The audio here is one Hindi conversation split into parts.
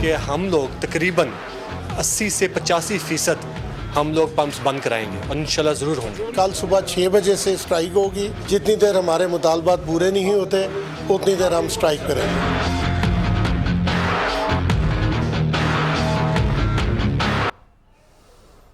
कि हम लोग तकरीबन 80 से 85% हम लोग पंप्स बंद कराएंगे और इंशाल्लाह ज़रूर होंगे। कल सुबह 6 बजे से स्ट्राइक होगी। जितनी देर हमारे मुतालबात पूरे नहीं होते उतनी देर हम स्ट्राइक करेंगे।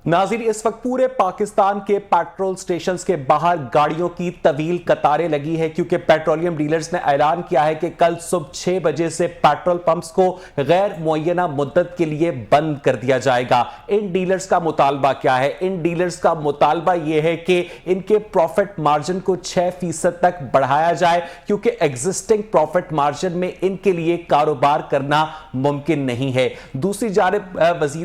नाज़रीन, इस वक्त पूरे पाकिस्तान के पेट्रोल स्टेशंस के बाहर गाड़ियों की तवील कतारें लगी है क्योंकि पेट्रोलियम डीलर्स ने ऐलान किया है कि कल सुबह 6 बजे से पेट्रोल पंप्स को गैर मुअय्यना मुद्दत के लिए बंद कर दिया जाएगा। इन डीलर्स का मुतालबा क्या है? इन डीलर्स का मुतालबा यह है कि इनके प्रॉफिट मार्जिन को 6% तक बढ़ाया जाए क्योंकि एग्जिस्टिंग प्रॉफिट मार्जिन में इनके लिए कारोबार करना मुमकिन नहीं है। दूसरी जानिब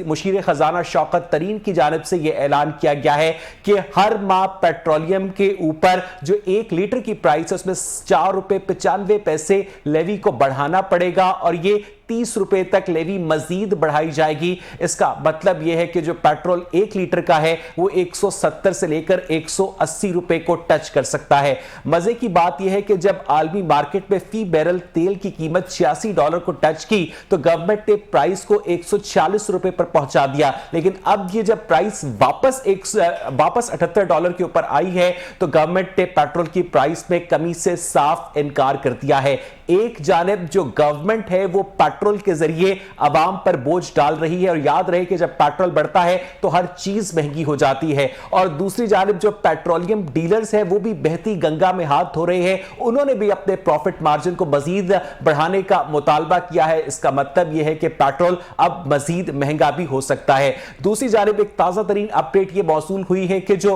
मुशीर खजाना शौकत तरीन की से यह ऐलान किया गया है कि हर माह पेट्रोलियम के ऊपर जो 1 लीटर की प्राइस है उसमें ₹4.95 लेवी को बढ़ाना पड़ेगा और यह 30 रुपए तक लेवी मजीद बढ़ाई जाएगी। इसका मतलब यह है कि जो पेट्रोल 1 लीटर का है वो 170 से लेकर 180 रुपए को टच कर सकता है। मजे की बात यह है कि जब आलमी मार्केट में फी बैरल तेल की कीमत $86 को टच की तो गवर्नमेंट ने प्राइस को 146 रुपए पर पहुंचा दिया, लेकिन अब ये जब प्राइस वापस $78 के ऊपर आई है तो गवर्नमेंट ने पेट्रोल की प्राइस में कमी से साफ इनकार कर दिया है। एक जानिब जो गवर्नमेंट है वो पेट्रोल के जरिए अवाम पर बोझ डाल रही है और याद रहे कि जब पेट्रोल बढ़ता है तो हर चीज महंगी हो जाती है, और दूसरी जानिब जो पेट्रोलियम डीलर्स है वो भी बहती गंगा में हाथ धो रहे हैं। उन्होंने भी अपने प्रॉफिट मार्जिन को मजीद बढ़ाने का मुतालबा किया है। इसका मतलब यह है कि पेट्रोल अब मजीद महंगा भी हो सकता है। दूसरी जानिब एक ताजा तरीन अपडेट यह मौसूल हुई है कि जो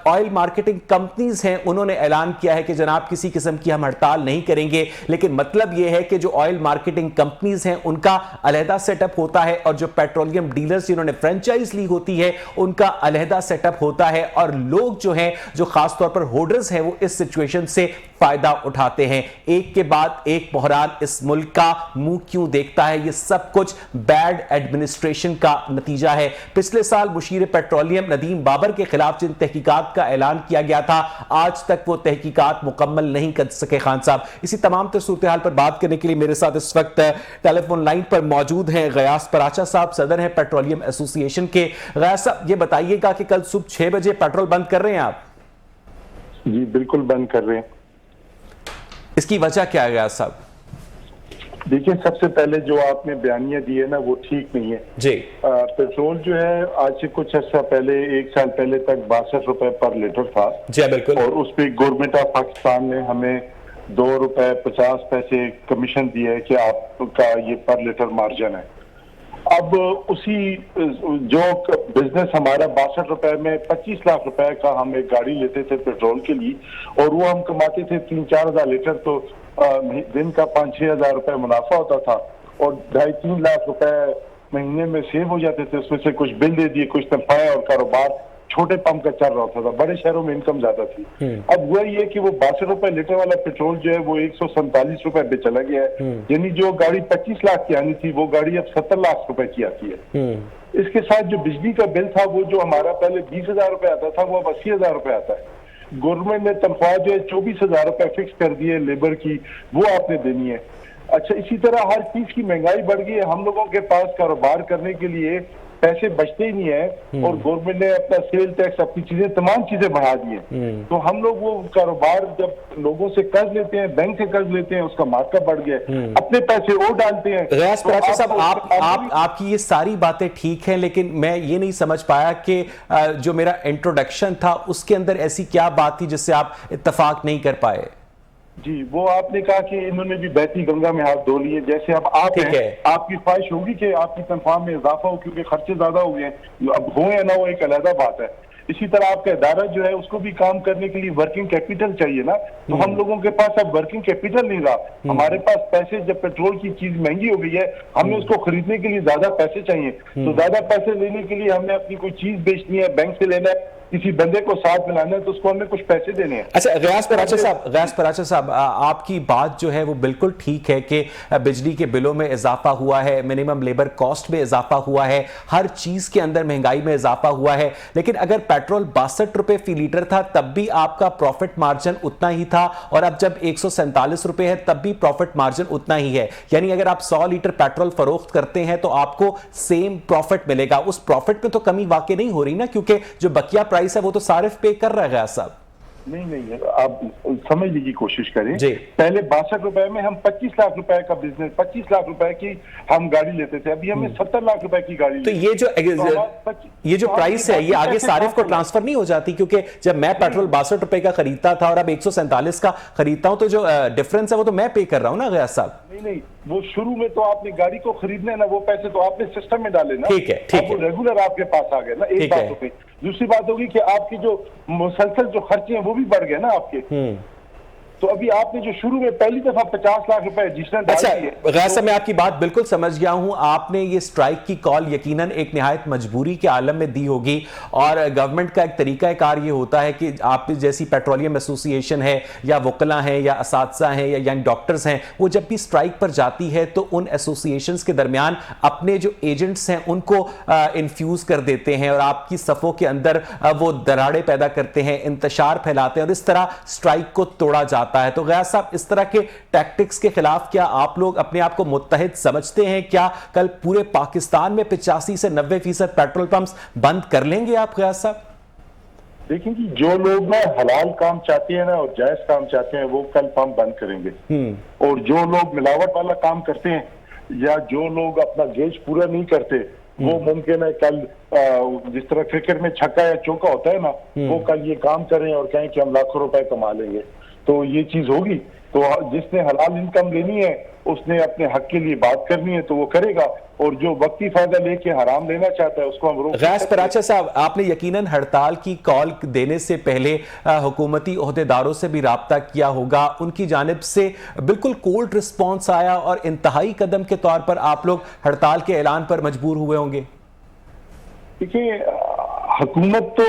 ऑयल मार्केटिंग कंपनीज हैं उन्होंने ऐलान किया है कि जनाब किसी किस्म की हम हड़ताल नहीं करेंगे, लेकिन मतलब यह है कि जो ऑयल मार्केटिंग कंपनीज हैं उनका अलहदा सेटअप होता है और जो पेट्रोलियम डीलर्स जिन्होंने फ्रेंचाइज ली होती है उनका अलहदा सेटअप होता है, और लोग जो हैं जो खासतौर पर होल्डर्स हैं वो इस सिचुएशन से फायदा उठाते हैं। एक के बाद एक बहरान इस मुल्क का मुंह क्यों देखता है? ये सब कुछ बैड एडमिनिस्ट्रेशन का नतीजा है। पिछले साल मुशीर पेट्रोलियम नदीम बाबर के खिलाफ जिन तहकीकात का ऐलान किया गया था आज तक वो तहकीकात मुकम्मल नहीं कर सके। खान साहब, इसी तमाम सूरत हाल पर बात करने के लिए मेरे साथ इस वक्त टेलीफोन लाइन पर मौजूद हैं गयास पराचा साहब, सदर हैं पेट्रोलियम एसोसिएशन के। गयास साहब, ये बताइएगा कि कल सुबह 6 बजे पेट्रोल बंद कर रहे हैं आप? जी बिल्कुल बंद कर रहे हैं। इसकी वजह क्या है गयास साहब? देखिए, सबसे पहले जो आपने बयानिया दी है ना वो ठीक नहीं है जी। पेट्रोल जो है आज से कुछ अर्सा पहले 1 साल पहले तक 62 रुपए पर लीटर था जी बिल्कुल, और उस पर गवर्नमेंट ऑफ पाकिस्तान ने हमें ₹2.50 कमीशन दिया है कि आपका ये पर लीटर मार्जिन है। अब उसी जो बिजनेस हमारा 62 रुपए में 25 लाख रुपए का हम एक गाड़ी लेते थे पेट्रोल के लिए और वो हम कमाते थे 3-4 हजार लीटर, तो दिन का 5-6 हजार रुपए मुनाफा होता था और 2.5-3 लाख रुपए महीने में सेव हो जाते थे। उसमें से कुछ बिल दे दिए, कुछ तनख्वाहें, और कारोबार छोटे पंप का चल रहा होता था। बड़े शहरों में इनकम ज्यादा थी। अब वही है कि वो 62 रुपए लीटर वाला पेट्रोल जो है वो 147 रुपए पे चला गया है, यानी जो गाड़ी 25 लाख की आनी थी वो गाड़ी अब 70 लाख रुपए की आती है। इसके साथ जो बिजली का बिल था वो जो हमारा पहले 20,000 रुपए आता था वो अब 80,000 रुपए आता है। गवर्नमेंट ने तनख्वाह जो है 24,000 रुपए फिक्स कर दी है लेबर की, वो आपने देनी है। अच्छा, इसी तरह हर चीज की महंगाई बढ़ गई है। हम लोगों के पास कारोबार करने के लिए पैसे बचते ही नहीं है और गवर्नमेंट ने अपना सेल टैक्स, अपनी चीजें, तमाम चीजें बढ़ा दी है। तो हम लोग वो कारोबार जब लोगों से कर्ज लेते हैं, बैंक से कर्ज लेते हैं, उसका मार्कअप बढ़ गया, अपने पैसे वो डालते हैं। गयास पराचा साहब, आपकी ये सारी बातें ठीक हैं, लेकिन मैं ये नहीं समझ पाया कि जो मेरा इंट्रोडक्शन था उसके अंदर ऐसी क्या बात थी जिससे आप इत्तेफाक नहीं कर पाए? जी, वो आपने कहा कि इन्होंने भी बहती गंगा में हाथ धो लिए। जैसे अब आप हैं, आपकी ख्वाहिश होगी कि आपकी तनख्वाह में इजाफा हो क्योंकि खर्चे ज्यादा हो गए हैं, अब हो या ना हो एक अलग बात है। इसी तरह आपका इदारा जो है उसको भी काम करने के लिए वर्किंग कैपिटल चाहिए ना, तो हम लोगों के पास अब वर्किंग कैपिटल नहीं रहा। हमारे पास पैसे, जब पेट्रोल की चीज महंगी हो गई है, हमें उसको खरीदने के लिए ज्यादा पैसे चाहिए, तो ज्यादा पैसे लेने के लिए हमने अपनी कोई चीज बेचनी है, बैंक से लेना है, किसी बंदे को साथ मिलाना है, तो उसको हमें कुछ पैसे देने हैं। अच्छा, गयास पराचा साहब, आपकी बात जो है वो बिल्कुल ठीक है कि बिजली के बिलों में इजाफा हुआ है, मिनिमम लेबर कॉस्ट में इजाफा हुआ है, हर चीज के अंदर महंगाई में इजाफा हुआ है, लेकिन अगर पेट्रोल 62 रुपए फी लीटर था तब भी आपका प्रॉफिट मार्जिन उतना ही था, और अब जब 147 रुपए है तब भी प्रॉफिट मार्जिन उतना ही है। यानी अगर आप 100 लीटर पेट्रोल फरोख्त करते हैं तो आपको सेम प्रॉफिट मिलेगा। उस प्रॉफिट में तो कमी वाकई नहीं हो रही ना, क्योंकि जो बकिया प्राइस है वो तो सारिफ पे कर रहा है साहब। नहीं, आप समझने की कोशिश करें। जी। पहले 62 रुपए में हम 25 लाख रुपए का बिजनेस, 25 लाख रुपए की हम गाड़ी लेते थे, अभी हमें 70 लाख रुपए की गाड़ी। तो ये जो प्राइस है ये आगे सारिफ को ट्रांसफर नहीं हो जाती? क्योंकि जब मैं पेट्रोल 62 रुपए का खरीदता था और अब 147 का खरीदता हूं तो जो डिफरेंस है वो तो मैं पे कर रहा हूं ना गयास साहब। नहीं, वो शुरू में तो आपने गाड़ी को खरीदना है ना, वो पैसे तो आपने सिस्टम में डाले ना। ठीक है। वो रेगुलर आपके पास आ गए ना, एक बात हो गई। दूसरी बात होगी कि आपकी जो मुसलसल जो खर्चे हैं वो भी बढ़ गए ना आपके। तो अभी आपने जो शुरू में पहली दफा 50 लाख रुपए जिसने अच्छा गैसा, मैं आपकी बात बिल्कुल समझ गया हूं। आपने ये स्ट्राइक की कॉल यकीनन एक निहायत मजबूरी के आलम में दी होगी, और गवर्नमेंट का एक तरीकाकार ये होता है कि आप जैसी पेट्रोलियम एसोसिएशन है या वकला हैं या असातिज़ा हैं या यंग डॉक्टर्स हैं, वो जब भी स्ट्राइक पर जाती है तो उन एसोसिएशंस के दरमियान अपने जो एजेंट्स हैं उनको इन्फ्यूज कर देते हैं और आपकी सफ़ों के अंदर वो दरारें पैदा करते हैं, इंतशार फैलाते हैं और इस तरह स्ट्राइक को तोड़ा जाता है। तो गयास साहब, इस तरह के टैक्टिक्स के खिलाफ क्या आप लोग अपने आप को मुत्तहिद समझते हैं? क्या कल पूरे पाकिस्तान में 85 से 90% पेट्रोल पंप्स बंद कर लेंगे आप गयास साहब? देखिए कि जो लोग ना हलाल काम चाहते हैं ना और जायज काम चाहते हैं वो कल पंप बंद करेंगे, और जो लोग मिलावट वाला काम करते हैं या जो लोग अपना गेज पूरा नहीं करते वो मुमकिन है कल जिस तरह क्रिकेट में छक्का या चौका होता है ना, वो कल ये काम करें और कहें कि हम लाखों रुपए कमा लेंगे। तो ये चीज होगी। तो जिसने हलाल इनकम लेनी है उसने अपने हक के लिए बात करनी है तो वो करेगा, और जो वक्ती फायदा लेके हराम लेना चाहता है उसको हम रोक। गैस पराचा साहब, आपने यकीनन हड़ताल की कॉल देने से पहले हुकूमती ओहदेदारों से भी राब्ता किया होगा, उनकी जानिब से बिल्कुल कोल्ड रिस्पॉन्स आया और इंतहाई कदम के तौर पर आप लोग हड़ताल के ऐलान पर मजबूर हुए होंगे? देखिए, हुकूमत तो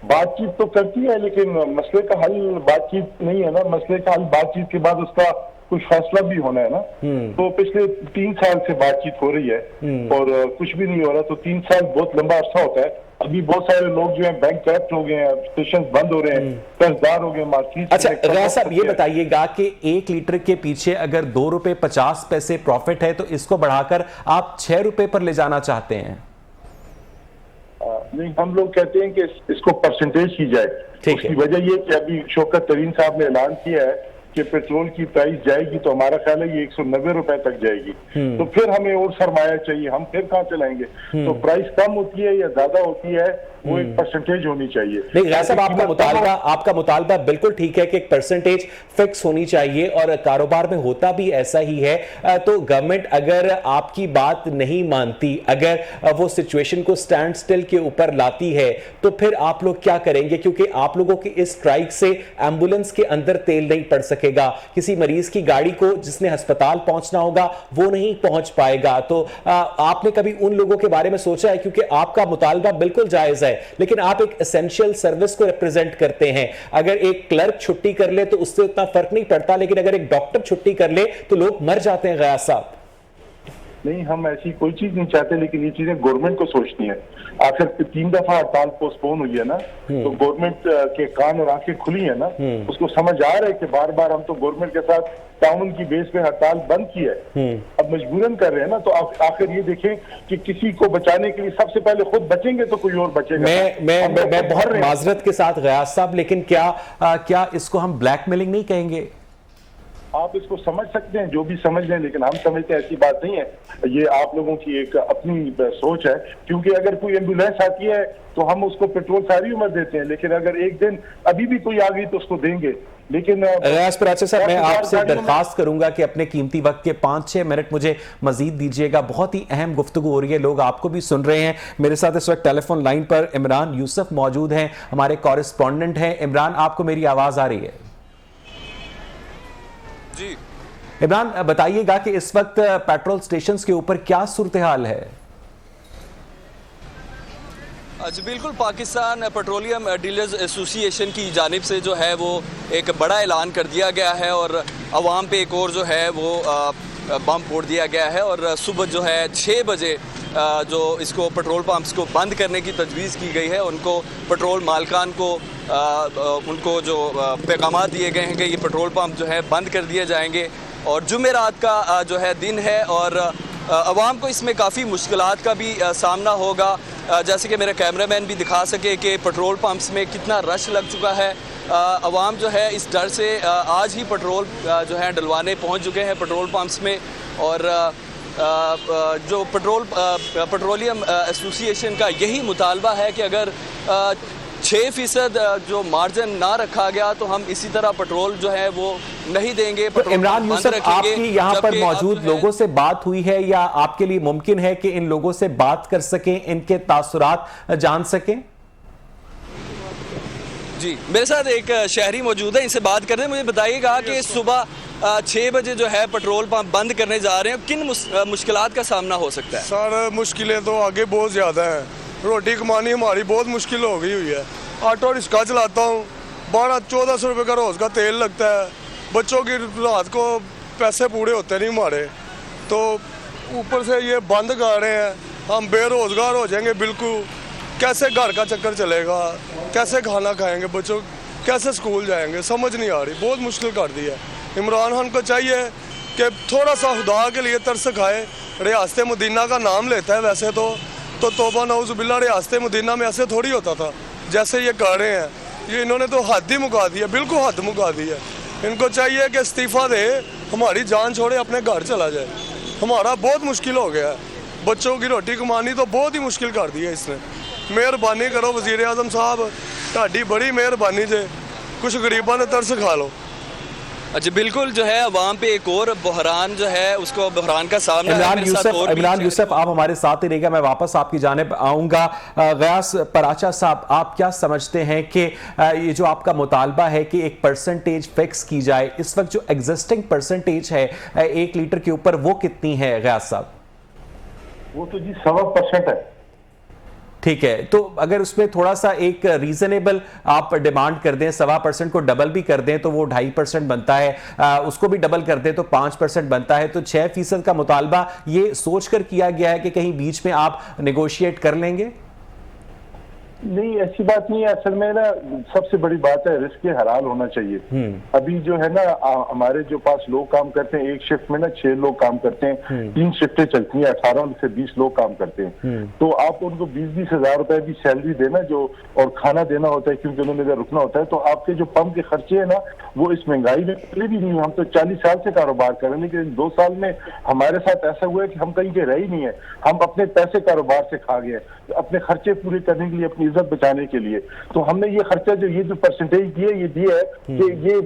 बातचीत तो करती है लेकिन मसले का हल बातचीत नहीं है ना। मसले का हल बातचीत के बाद उसका कुछ फैसला भी होना है ना। तो पिछले 3 साल से बातचीत हो रही है और कुछ भी नहीं हो रहा। तो 3 साल बहुत लंबा अरसा होता है। अभी बहुत सारे लोग जो हैं बैंक क्रैप्ट हो गए हैं, स्टेशन बंद हो रहे हैं, कर्जदार हो गए, मार्केट। अच्छा गयास साहब, ये बताइएगा कि 1 लीटर के पीछे अगर 2 रुपए 50 पैसे प्रॉफिट है तो इसको बढ़ाकर आप 6 रुपए पर ले जाना चाहते हैं? नहीं, हम लोग कहते हैं कि इसको परसेंटेज की जाए। उसकी वजह ये कि अभी शौकत तरीन साहब ने ऐलान किया है कि पेट्रोल की प्राइस जाएगी तो हमारा ख्याल है ये 190 रुपए तक जाएगी। तो फिर हमें और सरमाया चाहिए, हम फिर कहाँ चलाएंगे? तो प्राइस कम होती है या ज्यादा होती है वो एक परसेंटेज होनी चाहिए। नहीं गयास साहब, आपका मुतालबा बिल्कुल ठीक है कि एक परसेंटेज फिक्स होनी चाहिए और कारोबार में होता भी ऐसा ही है। तो गवर्नमेंट अगर आपकी बात नहीं मानती, अगर वो सिचुएशन को स्टैंड स्टिल के ऊपर लाती है तो फिर आप लोग क्या करेंगे? क्योंकि आप लोगों की इस स्ट्राइक से एम्बुलेंस के अंदर तेल नहीं पड़ सकेगा, किसी मरीज की गाड़ी को जिसने अस्पताल पहुंचना होगा वो नहीं पहुंच पाएगा। तो आपने कभी उन लोगों के बारे में सोचा है? क्योंकि आपका मुतालबा बिल्कुल जायज है लेकिन आप एक एसेंशियल सर्विस को रिप्रेजेंट करते हैं। अगर एक क्लर्क छुट्टी कर ले तो उससे उतना फर्क नहीं पड़ता, लेकिन अगर एक डॉक्टर छुट्टी कर ले तो लोग मर जाते हैं। गयास साहब, नहीं, हम ऐसी कोई चीज नहीं चाहते, लेकिन ये चीजें गवर्नमेंट को सोचनी है। आखिर 3 दफा हड़ताल पोस्टपोन हुई है ना, तो गवर्नमेंट के कान और आंखें खुली है ना, उसको समझ आ रहा है कि बार बार हम तो गवर्नमेंट के साथ ताउन की बेस पे हड़ताल बंद की है, अब मजबूरन कर रहे हैं ना। तो आखिर ये देखें कि किसी को बचाने के लिए सबसे पहले खुद बचेंगे तो कोई और बचेगा। मैं बहुत माजरत के साथ गयास साहब, लेकिन क्या इसको हम ब्लैकमेलिंग नहीं कहेंगे? आप इसको समझ सकते हैं, जो भी समझ लें, लेकिन हम समझते हैं ऐसी बात नहीं है। ये आप लोगों की एक अपनी सोच है, क्योंकि अगर कोई एम्बुलेंस आती है तो हम उसको पेट्रोल सारी उम्र देते हैं, लेकिन अगर एक दिन अभी भी कोई आ गई तो उसको देंगे। लेकिन साहब, मैं आपसे दरखास्त करूंगा कि अपने कीमती वक्त के 5-6 मिनट मुझे मजीद दीजिएगा। बहुत ही अहम गुफ्तगू हो रही है, लोग आपको भी सुन रहे हैं। मेरे साथ इस वक्त टेलीफोन लाइन पर इमरान यूसुफ मौजूद हैं, हमारे कॉरेस्पॉन्डेंट हैं। इमरान, आपको मेरी आवाज आ रही है? जी इमरान, बताइएगा कि इस वक्त पेट्रोल स्टेशंस के ऊपर क्या सूरत हाल है? जी बिल्कुल, पाकिस्तान पेट्रोलियम डीलर्स एसोसिएशन की जानिब से जो है वो एक बड़ा ऐलान कर दिया गया है और आवाम पे एक और जो है वो बम फोड़ दिया गया है और सुबह जो है 6 बजे जो इसको पेट्रोल पंप्स को बंद करने की तजवीज़ की गई है, उनको पेट्रोल मालिकान को उनको जो पैगाम दिए गए हैं कि ये पेट्रोल पंप जो है बंद कर दिए जाएंगे। और जुमेरात का जो है दिन है और आवाम को इसमें काफ़ी मुश्किलात का भी सामना होगा। जैसे कि मेरे कैमरामैन भी दिखा सके कि पेट्रोल पंप्स में कितना रश लग चुका है। आवाम जो है इस डर से आज ही पेट्रोल जो है डलवाने पहुंच चुके हैं पेट्रोल पंप्स में। और जो पेट्रोलियम एसोसिएशन का यही मुतालबा है कि अगर 6% जो मार्जिन ना रखा गया तो हम इसी तरह पेट्रोल जो है वो नहीं देंगे। तो इमरान यूसुफ, आपकी यहाँ पर मौजूद लोगों से बात हुई है या आपके लिए मुमकिन है कि इन लोगों से बात कर सकें, इनके तासुरात जान सकें? जी, मेरे साथ एक शहरी मौजूद है, इनसे बात करते हैं। मुझे बताइएगा कि सुबह 6 बजे जो है पेट्रोल पंप बंद करने जा रहे हैं, किन मुश्किलात का सामना हो सकता है? सर मुश्किलें तो आगे बहुत ज़्यादा हैं। रोटी कमानी हमारी बहुत मुश्किल हो गई हुई है। ऑटो रिक्शा चलाता हूँ, 1200-1400 रुपये का रोज़ का तेल लगता है। बच्चों की रात को पैसे पूरे होते नहीं हमारे, तो ऊपर से ये बंद कर रहे हैं, हम बेरोज़गार हो जाएंगे बिल्कुल। कैसे घर का चक्कर चलेगा, कैसे खाना खाएंगे बच्चों, कैसे स्कूल जाएंगे, समझ नहीं आ रही। बहुत मुश्किल कर दी है। इमरान खान को चाहिए कि थोड़ा सा खुदा के लिए तरस खाए। रियासत मदीना का नाम लेता है वैसे तो तौबा नऊज़ुबिल्लाह, रियासत मदीना में ऐसे थोड़ी होता था जैसे ये कर रहे हैं। ये इन्होंने तो हद ही मुका दी है, बिल्कुल हद मुका दी है। इनको चाहिए कि इस्तीफ़ा दे, हमारी जान छोड़े, अपने घर चला जाए। हमारा बहुत मुश्किल हो गया है, बच्चों की रोटी कमानी तो बहुत ही मुश्किल कर दी है इसने। मेहरबानी करो वज़ीर आज़म साहब, ताड़ी बड़ी मेहरबानी जे, कुछ गरीबों ने तरस खा लो। अच्छा, बिल्कुल जो है अवाम पे एक और बहरान जो है उसको बहरान का सामना है। इमरान यूसुफ, आप हमारे साथ ही रहेगा, मैं वापस आपकी जानिब आऊंगा। गयास पराचा साहब, आप क्या समझते हैं कि ये जो आपका मुतालबा है कि एक परसेंटेज फिक्स की जाए, इस वक्त जो एग्जिस्टिंग परसेंटेज है 1 लीटर के ऊपर, वो कितनी है गयास साहब? वो तो जी 1.25% है। ठीक है, तो अगर उसमें थोड़ा सा एक रीजनेबल आप डिमांड कर दें, 1.25% को डबल भी कर दें तो वो 2.5% बनता है, उसको भी डबल कर दें तो 5% बनता है, तो 6% का मुतालबा ये सोचकर किया गया है कि कहीं बीच में आप नेगोशिएट कर लेंगे? नहीं, ऐसी बात नहीं है। असल में ना सबसे बड़ी बात है रिस्क हलाल होना चाहिए। अभी जो है ना हमारे जो पास लोग काम करते हैं, एक शिफ्ट में ना 6 लोग काम करते हैं, 3 शिफ्टें चलती हैं, 18 से 20 लोग काम करते हैं। तो आप उनको 20-20 हजार रुपए भी सैलरी देना जो, और खाना देना होता है क्योंकि उन्होंने इधर रुकना होता है। तो आपके जो पंप के खर्चे है ना वो इस महंगाई में पहले भी नहीं। हम तो 40 साल से कारोबार कर रहे हैं, लेकिन 2 साल में हमारे साथ ऐसा हुआ है कि हम कहीं के रह ही नहीं है। हम अपने पैसे कारोबार से खा गए, अपने खर्चे पूरे करने के लिए, अपनी इज्जत बचाने के लिए। तो हमने ये खर्चा जो ये जो परसेंटेज दिए, ये दिया है कि ये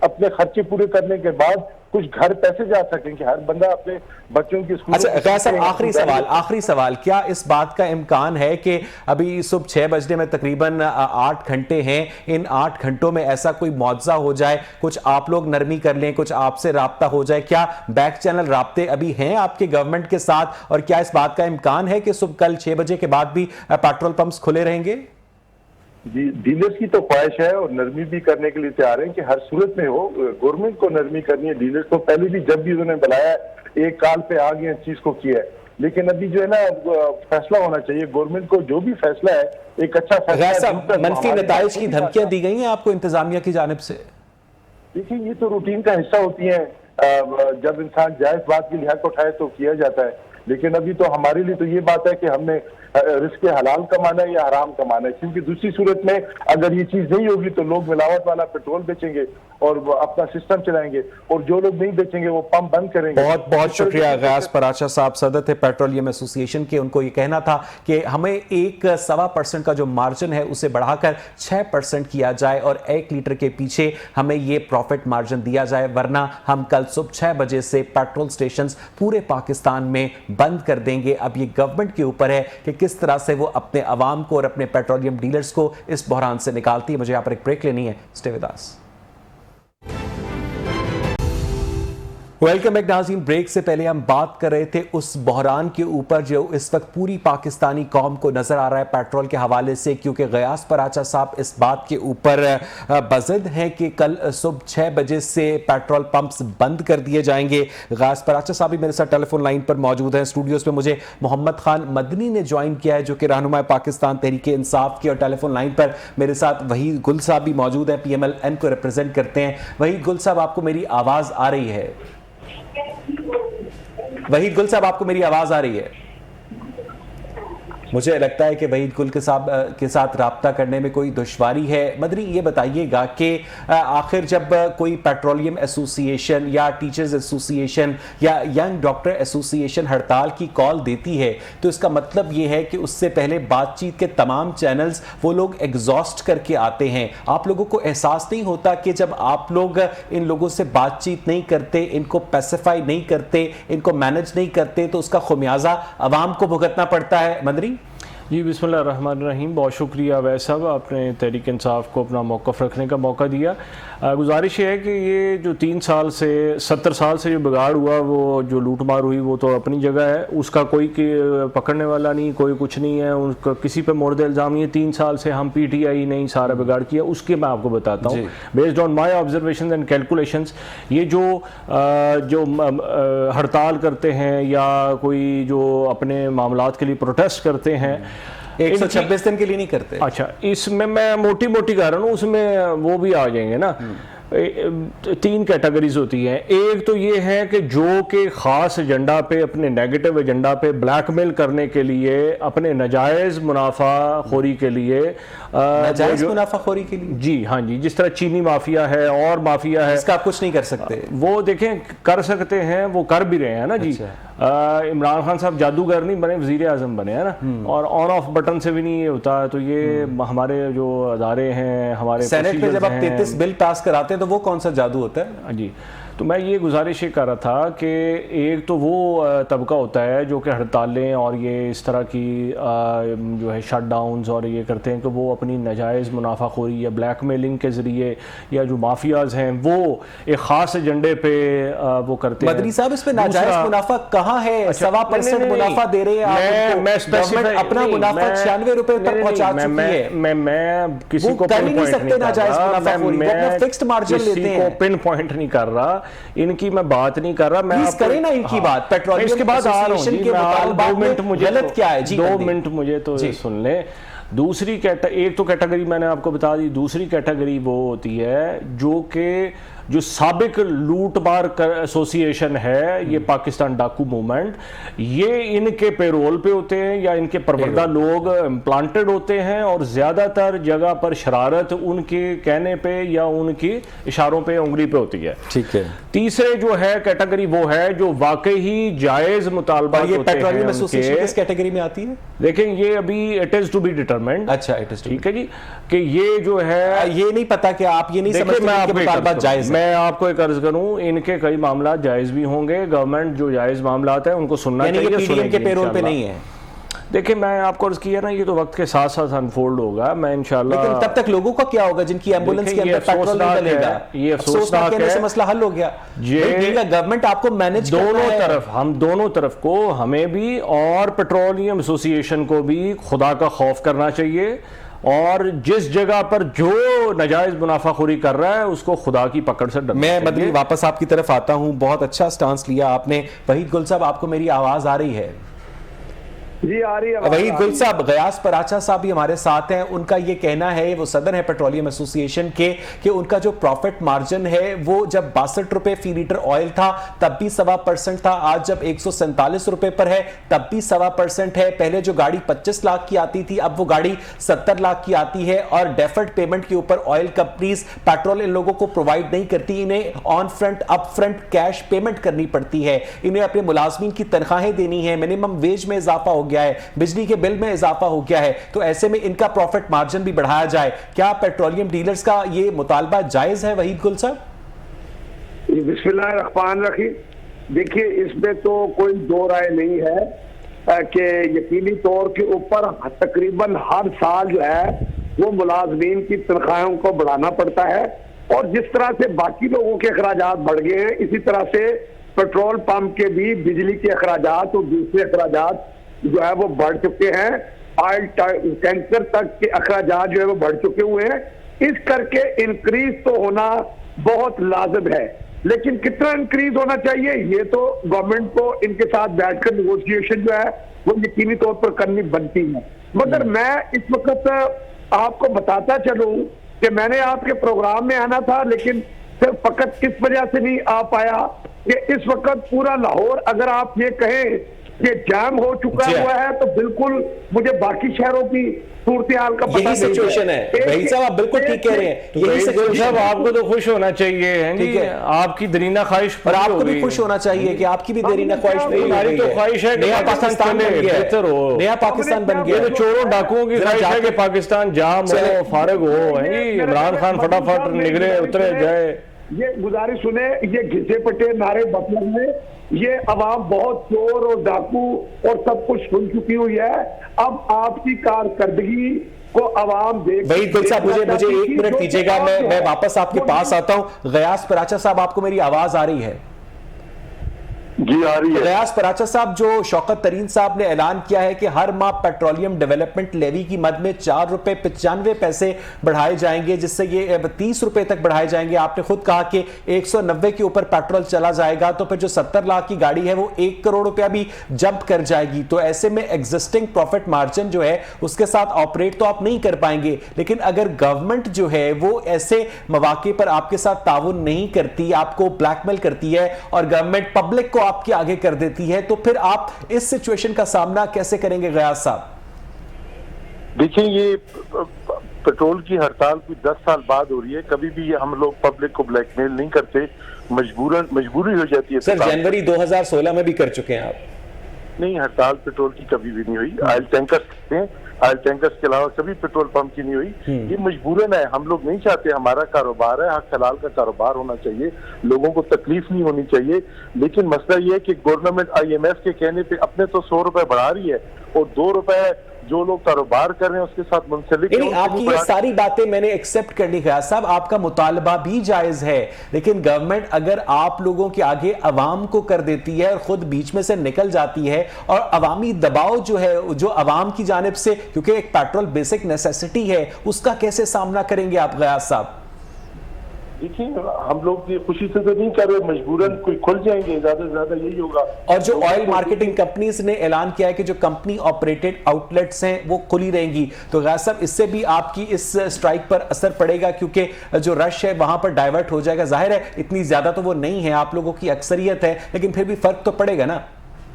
अपने खर्चे पूरे करने के बाद कुछ घर पैसे जा सकें कि हर बंदा अपने बच्चों की स्कूल। अच्छा साहब, आखिरी सवाल, क्या इस बात का इम्कान है कि अभी सुबह 6 बजने में तकरीबन 8 घंटे हैं, इन 8 घंटों में ऐसा कोई मुआवजा हो जाए, कुछ आप लोग नरमी कर लें, कुछ आपसे राब्ता हो जाए? क्या बैक चैनल राब्ते अभी हैं आपके गवर्नमेंट के साथ? और क्या इस बात का इम्कान है कि सुबह कल 6 बजे के बाद भी पेट्रोल पंप्स खुले रहेंगे? जी, डीलर्स की तो ख्वाहिश है और नरमी भी करने के लिए तैयार है कि हर सूरत में हो। गवर्नमेंट को नरमी करनी है, डीलर्स को पहले भी जब भी उन्होंने बुलाया एक काल पे आ गए चीज को किया है। लेकिन अभी जो है ना फैसला होना चाहिए, गवर्नमेंट को जो भी फैसला है एक अच्छा फैसला। मंफी नताइज की धमकियां दी गई हैं आपको इंतजामिया की जानिब से? देखिए, ये तो रूटीन का हिस्सा होती है। जब इंसान जायज बात की लिहाज को उठाए तो किया जाता है। लेकिन अभी तो हमारे लिए तो ये बात है कि हमने रिस्क हलाल कमाना है या हराम कमाना है, क्योंकि दूसरी सूरत में अगर ये चीज नहीं होगी तो लोग मिलावट वाला पेट्रोल बेचेंगे और अपना सिस्टम चलाएंगे, और जो लोग नहीं बेचेंगे वो पंप बंद करेंगे। बहुत बहुत शुक्रिया गयास पराचा साहब, सदर थे पेट्रोलियम एसोसिएशन के। उनको ये कहना था कि हमें 1.25% का जो मार्जिन है उसे बढ़ाकर 6% किया जाए और 1 लीटर के पीछे हमें ये प्रॉफिट मार्जिन दिया जाए, वरना हम कल सुबह 6 बजे से पेट्रोल स्टेशन पूरे पाकिस्तान में बंद कर देंगे। अब ये गवर्नमेंट के ऊपर है कि किस तरह से वो अपने अवाम को और अपने पेट्रोलियम डीलर्स को इस बहरान से निकालती है। मुझे यहाँ पर एक ब्रेक लेनी है, stay with us. Welcome back नाज़रीन। ब्रेक से पहले हम बात कर रहे थे उस बहरान के ऊपर जो इस वक्त पूरी पाकिस्तानी कौम को नजर आ रहा है पेट्रोल के हवाले से, क्योंकि गयास पराचा साहब इस बात के ऊपर बज़द हैं कि कल सुबह 6 बजे से पेट्रोल पंप्स बंद कर दिए जाएंगे। गयास पराचा साहब भी मेरे साथ टेलीफोन लाइन पर मौजूद हैं। स्टूडियोज में मुझे मोहम्मद खान मदनी ने ज्वाइन किया है जो कि रहनुमा पाकिस्तान तहरीक इंसाफ के, और टेलीफोन लाइन पर मेरे साथ वहीद गुल साहब भी मौजूद हैं, PMLN को रिप्रेजेंट करते हैं। वहीद गुल साहब, आपको मेरी आवाज़ आ रही है? वहीद गुल साहब, आपको मेरी आवाज आ रही है? मुझे लगता है कि वहीद गुल के साथ राब्ता करने में कोई दुश्वारी है। मदनी, ये बताइएगा कि आखिर जब कोई पेट्रोलियम एसोसिएशन या टीचर्स एसोसिएशन या यंग डॉक्टर एसोसिएशन हड़ताल की कॉल देती है तो इसका मतलब ये है कि उससे पहले बातचीत के तमाम चैनल्स वो लोग एग्जॉस्ट करके आते हैं। आप लोगों को एहसास नहीं होता कि जब आप लोग इन लोगों से बातचीत नहीं करते, इनको पैसिफाई नहीं करते, इनको मैनेज नहीं करते, तो उसका खुमियाजा अवाम को भुगतना पड़ता है? मदनी जी, बिस्मिल्लाहिर्रहमानिर्रहीम। बहुत शुक्रिया अवैस साहब, आपने तहरीक इंसाफ को अपना मौक़िफ़ रखने का मौका दिया। गुजारिश है कि ये जो 3 साल से 70 साल से जो बिगाड़ हुआ, वो जो लूटमार हुई, वो तो अपनी जगह है, उसका कोई पकड़ने वाला नहीं, कोई कुछ नहीं है, उनका किसी पे मोर्द इल्ज़ाम ये 3 साल से हम PTI नहीं सारा बिगाड़ किया। उसके मैं आपको बताता हूँ based on my observation and calculations. ये जो हड़ताल करते हैं या कोई जो अपने मामलात के लिए प्रोटेस्ट करते हैं, 126 दिन के लिए नहीं करते। अच्छा, इसमें मैं मोटी मोटी कह रहा हूँ, उसमें वो भी आ जाएंगे ना। 3 कैटेगरीज होती हैं। एक तो ये है कि जो कि ख़ास एजेंडा पे, अपने नेगेटिव एजेंडा पे ब्लैकमेल करने के लिए, अपने नाजायज़ मुनाफाखोरी के लिए, नाजायज़ मुनाफाखोरी के लिए, जी हाँ जी, जिस तरह चीनी माफिया है और माफिया है, इसका आप कुछ नहीं कर सकते। वो देखें कर सकते हैं, वो कर भी रहे हैं ना जी। इमरान खान साहब जादूगर नहीं बने, वजीर आजम बने हैं ना, और ऑन ऑफ बटन से भी नहीं ये होता। तो ये हमारे जो अदारे हैं, हमारे सेनेट में जब आप 33 बिल पास कराते हैं तो वो कौन सा जादू होता है? जी, तो मैं ये गुजारिश ये कर रहा था कि एक तो वो तबका होता है जो कि हड़तालें और ये इस तरह की जो है शट डाउन्स और ये करते हैं कि वो अपनी नाजायज़ मुनाफाखोरी या ब्लैकमेलिंग के ज़रिए, या जो माफियाज हैं वो एक ख़ास एजेंडे पे वो करते हैं। मदनी साहब, इसमें नाजायज़ मुनाफा कहाँ है? 1.25% मुनाफा दे रहे हैं, मैं स्पेसिफिक अपना मुनाफा 96 रुपए तक पहुंचा चुकी है। मैं किसी को कर नहीं सकते नाजायज़ मुनाफाखोरी, वो अपना फिक्स्ड मार्जिन लेते हैं। पिन पॉइंट नहीं कर रहा, इनकी मैं बात नहीं कर रहा। मैं करें ना इनकी बात, पेट्रोलियम इसके बाद एसोसिएशन के मुताबिक 2 मिनट मुझे गलत क्या है जी? 2 मिनट मुझे तो सुन ले। दूसरी एक तो कैटेगरी मैंने आपको बता दी। दूसरी कैटेगरी वो होती है जो साबिक लूटमार एसोसिएशन है, ये पाकिस्तान डाकू मूवमेंट, ये इनके पेरोल पे होते हैं या इनके परवरदा लोग इम्प्लांटेड होते हैं, और ज़्यादातर जगह पर शरारत उनके कहने पे या उनकी इशारों पे, उंगली पे होती है। ठीक है। तीसरे जो है कैटेगरी वो है जो वाकई ही जायज़ मुतालबा होते हैं। पेट्रोलियम एसोसिएशन किस कैटेगरी में आती है? देखें, ये अभी it is to be determined. अच्छा, इट इज ठीक है जी, कि ये जो है, ये नहीं पता कि आप ये नहीं समझते कि मुतालबा जायज़ है। मैं आपको एक अर्ज करूं, इनके कई मामला जायज भी होंगे। गवर्नमेंट जो जायज मामला है उनको सुनना चाहिए। PDM के पेरोल पे नहीं है। देखिए, मैं आपको अर्ज किया ना, ये तो वक्त के साथ साथ अनफोल्ड होगा। मैं इंशाल्लाह, लेकिन तब तक लोगों का क्या होगा जिनकी एम्बुलेंस के अंदर पेट्रोल नहीं डलेगा? ये अफसोसनाक है। से मसला हल हो गया। गवर्नमेंट आपको मैनेज दोनों तरफ, हम दोनों तरफ को, हमें भी और पेट्रोलियम एसोसिएशन को भी खुदा का खौफ करना चाहिए, और जिस जगह पर जो नाजायज मुनाफाखोरी कर रहा है उसको खुदा की पकड़ से डरना। मैं मदनी वापस आपकी तरफ आता हूं। बहुत अच्छा स्टांस लिया आपने। वहीद गुल साहब, आपको मेरी आवाज आ रही है? जी आ रही है। वहीद गुल साहब, गयास पराचा साहब भी हमारे साथ हैं। उनका ये कहना है, वो सदर है पेट्रोलियम एसोसिएशन के, कि उनका जो प्रॉफिट मार्जिन है वो जब 62 रुपए फी लीटर ऑयल था तब भी 1.25% था, आज जब 147 रुपए पर है तब भी 1.25% है। पहले जो गाड़ी 25 लाख की आती थी, अब वो गाड़ी 70 लाख की आती है, और डेफर्ड पेमेंट के ऊपर ऑयल कंपनीज पेट्रोल इन लोगों को प्रोवाइड नहीं करती, इन्हें on front up front cash payment करनी पड़ती है। इन्हें अपने मुलाजमीन की तनख्वाहें देनी है, मिनिमम वेज में इजाफा हो गया है, बिजली के बिल में इजाफा हो गया है। तो ऐसे में इनका प्रॉफिट मार्जिन भी बढ़ाया जाए। क्या पेट्रोलियम डीलर्स का ये मुतालबा जायज है? वहीद गुल साहब, बिस्मिल्लाहिर्रहमानिर्रहीम। देखिए, इसमें तो कोई दो राय नहीं है कि यकीनी तौर के ऊपर तकरीबन हर साल जो है वो मुलाजमीन की तनख्वाहों को बढ़ाना पड़ता है, और जिस तरह से बाकी लोगों के अखराजात बढ़ गए हैं, इसी तरह से पेट्रोल पंप के भी बिजली के अखराजात और दूसरे अखराजात जो है वो बढ़ चुके हैं। ऑयल टैंकर तक के अखराजात जो है वो बढ़ चुके हुए हैं। इस करके इंक्रीज तो होना बहुत लाजिम है, लेकिन कितना इंक्रीज होना चाहिए ये तो गवर्नमेंट को इनके साथ बैठकर नेगोशिएशन जो है वो यकीनी तौर पर करनी बनती है। मगर मैं इस वक्त आपको बताता चलूं कि मैंने आपके प्रोग्राम में आना था, लेकिन सिर्फ फकत किस वजह से नहीं आ पाया कि इस वक्त पूरा लाहौर अगर आप ये कहें कि जाम हो चुका हुआ है तो बिल्कुल मुझे बाकी शहरों की सूरत हाल का पता यही सिचुएशन है। वही साहब आप बिल्कुल ठीक कह रहे हैं, यही सिचुएशन साहब आपको तो खुश होना चाहिए है जी, आपकी दरीना ख्वाहिश और आपको भी खुश होना चाहिए कि आपकी भी दरीना ख्वाहिश पूरी हो हमारी गई तो है। ख्वाहिश है कि नया पाकिस्तान बन गया है, बेहतर हो, नया पाकिस्तान बन गया ये है। तो चोरों डाकुओं की ख्वाहिश है कि पाकिस्तान जाम हो, फारिग हो, है जी, इमरान खान फटाफट निगरे उतरे जाए। ये गुजारिश सुने, ये घिसे पटे नारे मतलब में ये अवाम बहुत चोर और डाकू और सब कुछ सुन चुकी हुई है। अब आपकी कारकर्दगी को अवाम देख वही गुल साहब मुझे एक मिनट दीजिएगा, मैं वापस आपके पास आता हूं। गयास पराचा साहब, आपको मेरी आवाज आ रही है? जी आ रही है। गयास पराचा साहब, जो शौकत तरीन साहब ने ऐलान किया है कि हर माह पेट्रोलियम डेवलपमेंट लेवी की मद में 4 रुपए 95 पैसे बढ़ाए जाएंगे, जिससे ये 30 रुपए तक बढ़ाए जाएंगे। आपने खुद कहा कि 190 के ऊपर पेट्रोल चला जाएगा तो फिर जो 70 लाख की गाड़ी है वो 1 करोड़ रुपया भी जंप कर जाएगी। तो ऐसे में एग्जिस्टिंग प्रॉफिट मार्जिन जो है उसके साथ ऑपरेट तो आप नहीं कर पाएंगे। लेकिन अगर गवर्नमेंट जो है वो ऐसे मौके पर आपके साथ ताउन नहीं करती, आपको ब्लैकमेल करती है और गवर्नमेंट पब्लिक को आपके आगे कर देती है, तो फिर आप इस सिचुएशन का सामना कैसे करेंगे गयास साहब? देखिए, ये पेट्रोल की हड़ताल कोई 10 साल बाद हो रही है। कभी भी हम लोग पब्लिक को ब्लैकमेल नहीं करते, मजबूरी हो जाती है। सर जनवरी 2016 में भी कर चुके हैं आप। नहीं, हड़ताल पेट्रोल की कभी भी नहीं हुई। ऑयल टैंकर्स के अलावा कभी पेट्रोल पंप की नहीं हुई। ये मजबूरन है, हम लोग नहीं चाहते, हमारा कारोबार है, हक हलाल का कारोबार होना चाहिए, लोगों को तकलीफ नहीं होनी चाहिए। लेकिन मसला ये है कि गवर्नमेंट IMF के कहने पे अपने तो 100 रुपए बढ़ा रही है और 2 रुपए जो लोग कारोबार कर रहे हैं उसके साथ मुंसलिक नहीं, आपकी ये सारी बातें मैंने एक्सेप्ट कर ली गया साहब, आपका मुतालबा भी जायज है। लेकिन गवर्नमेंट अगर आप लोगों के आगे अवाम को कर देती है और खुद बीच में से निकल जाती है और अवामी दबाव जो है जो अवाम की जानिब से, क्योंकि एक पेट्रोल बेसिक नेसेसिटी है, उसका कैसे सामना करेंगे आप गयास साहब? देखिए, हम लोग ये खुशी से तो नहीं कर रहे, मजबूरन कोई खुल जाएंगे, ज्यादा से ज्यादा यही होगा। और जो ऑयल मार्केटिंग कंपनीज ने ऐलान किया है कि जो कंपनी ऑपरेटेड आउटलेट्स हैं वो खुली रहेंगी, तो गयास साहब इससे भी आपकी इस स्ट्राइक पर असर पड़ेगा, क्योंकि जो रश है वहां पर डाइवर्ट हो जाएगा। जाहिर है इतनी ज्यादा तो वो नहीं है, आप लोगों की अक्सरियत है, लेकिन फिर भी फर्क तो पड़ेगा ना।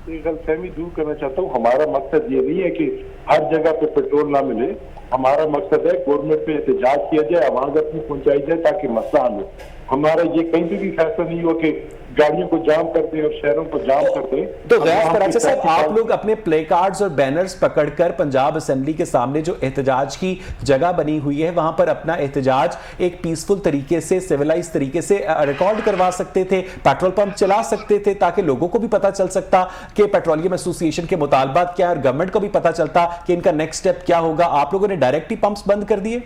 गलतफहमी दूर करना चाहता हूँ, हमारा मकसद ये नहीं है कि हर जगह पे पेट्रोल ना मिले। हमारा मकसद है गवर्नमेंट पे एहतजाज किया जाए, आवाज अपनी पहुंचाई जाए ताकि मसला हल हो। हमारा ये कहीं पे भी फैसला नहीं हुआ कि गाड़ियों को जाम कर दे और शहरों को जाम कर दे। तो गयास पराचा साहब, आप लोग अपने प्ले कार्ड्स और बैनर्स पकड़कर पंजाब असेंबली के सामने जो एहतजाज की जगह बनी हुई है वहां पर अपना एहतजाज एक पीसफुल तरीके से, सिविलाइज तरीके से रिकॉर्ड करवा सकते थे, पेट्रोल पंप चला सकते थे, ताकि लोगों को भी पता चल सकता कि पेट्रोलियम एसोसिएशन के मुतालबात क्या है और गवर्नमेंट को भी पता चलता कि इनका नेक्स्ट स्टेप क्या होगा। आप लोगों ने डायरेक्ट ही पंप्स बंद कर दिए?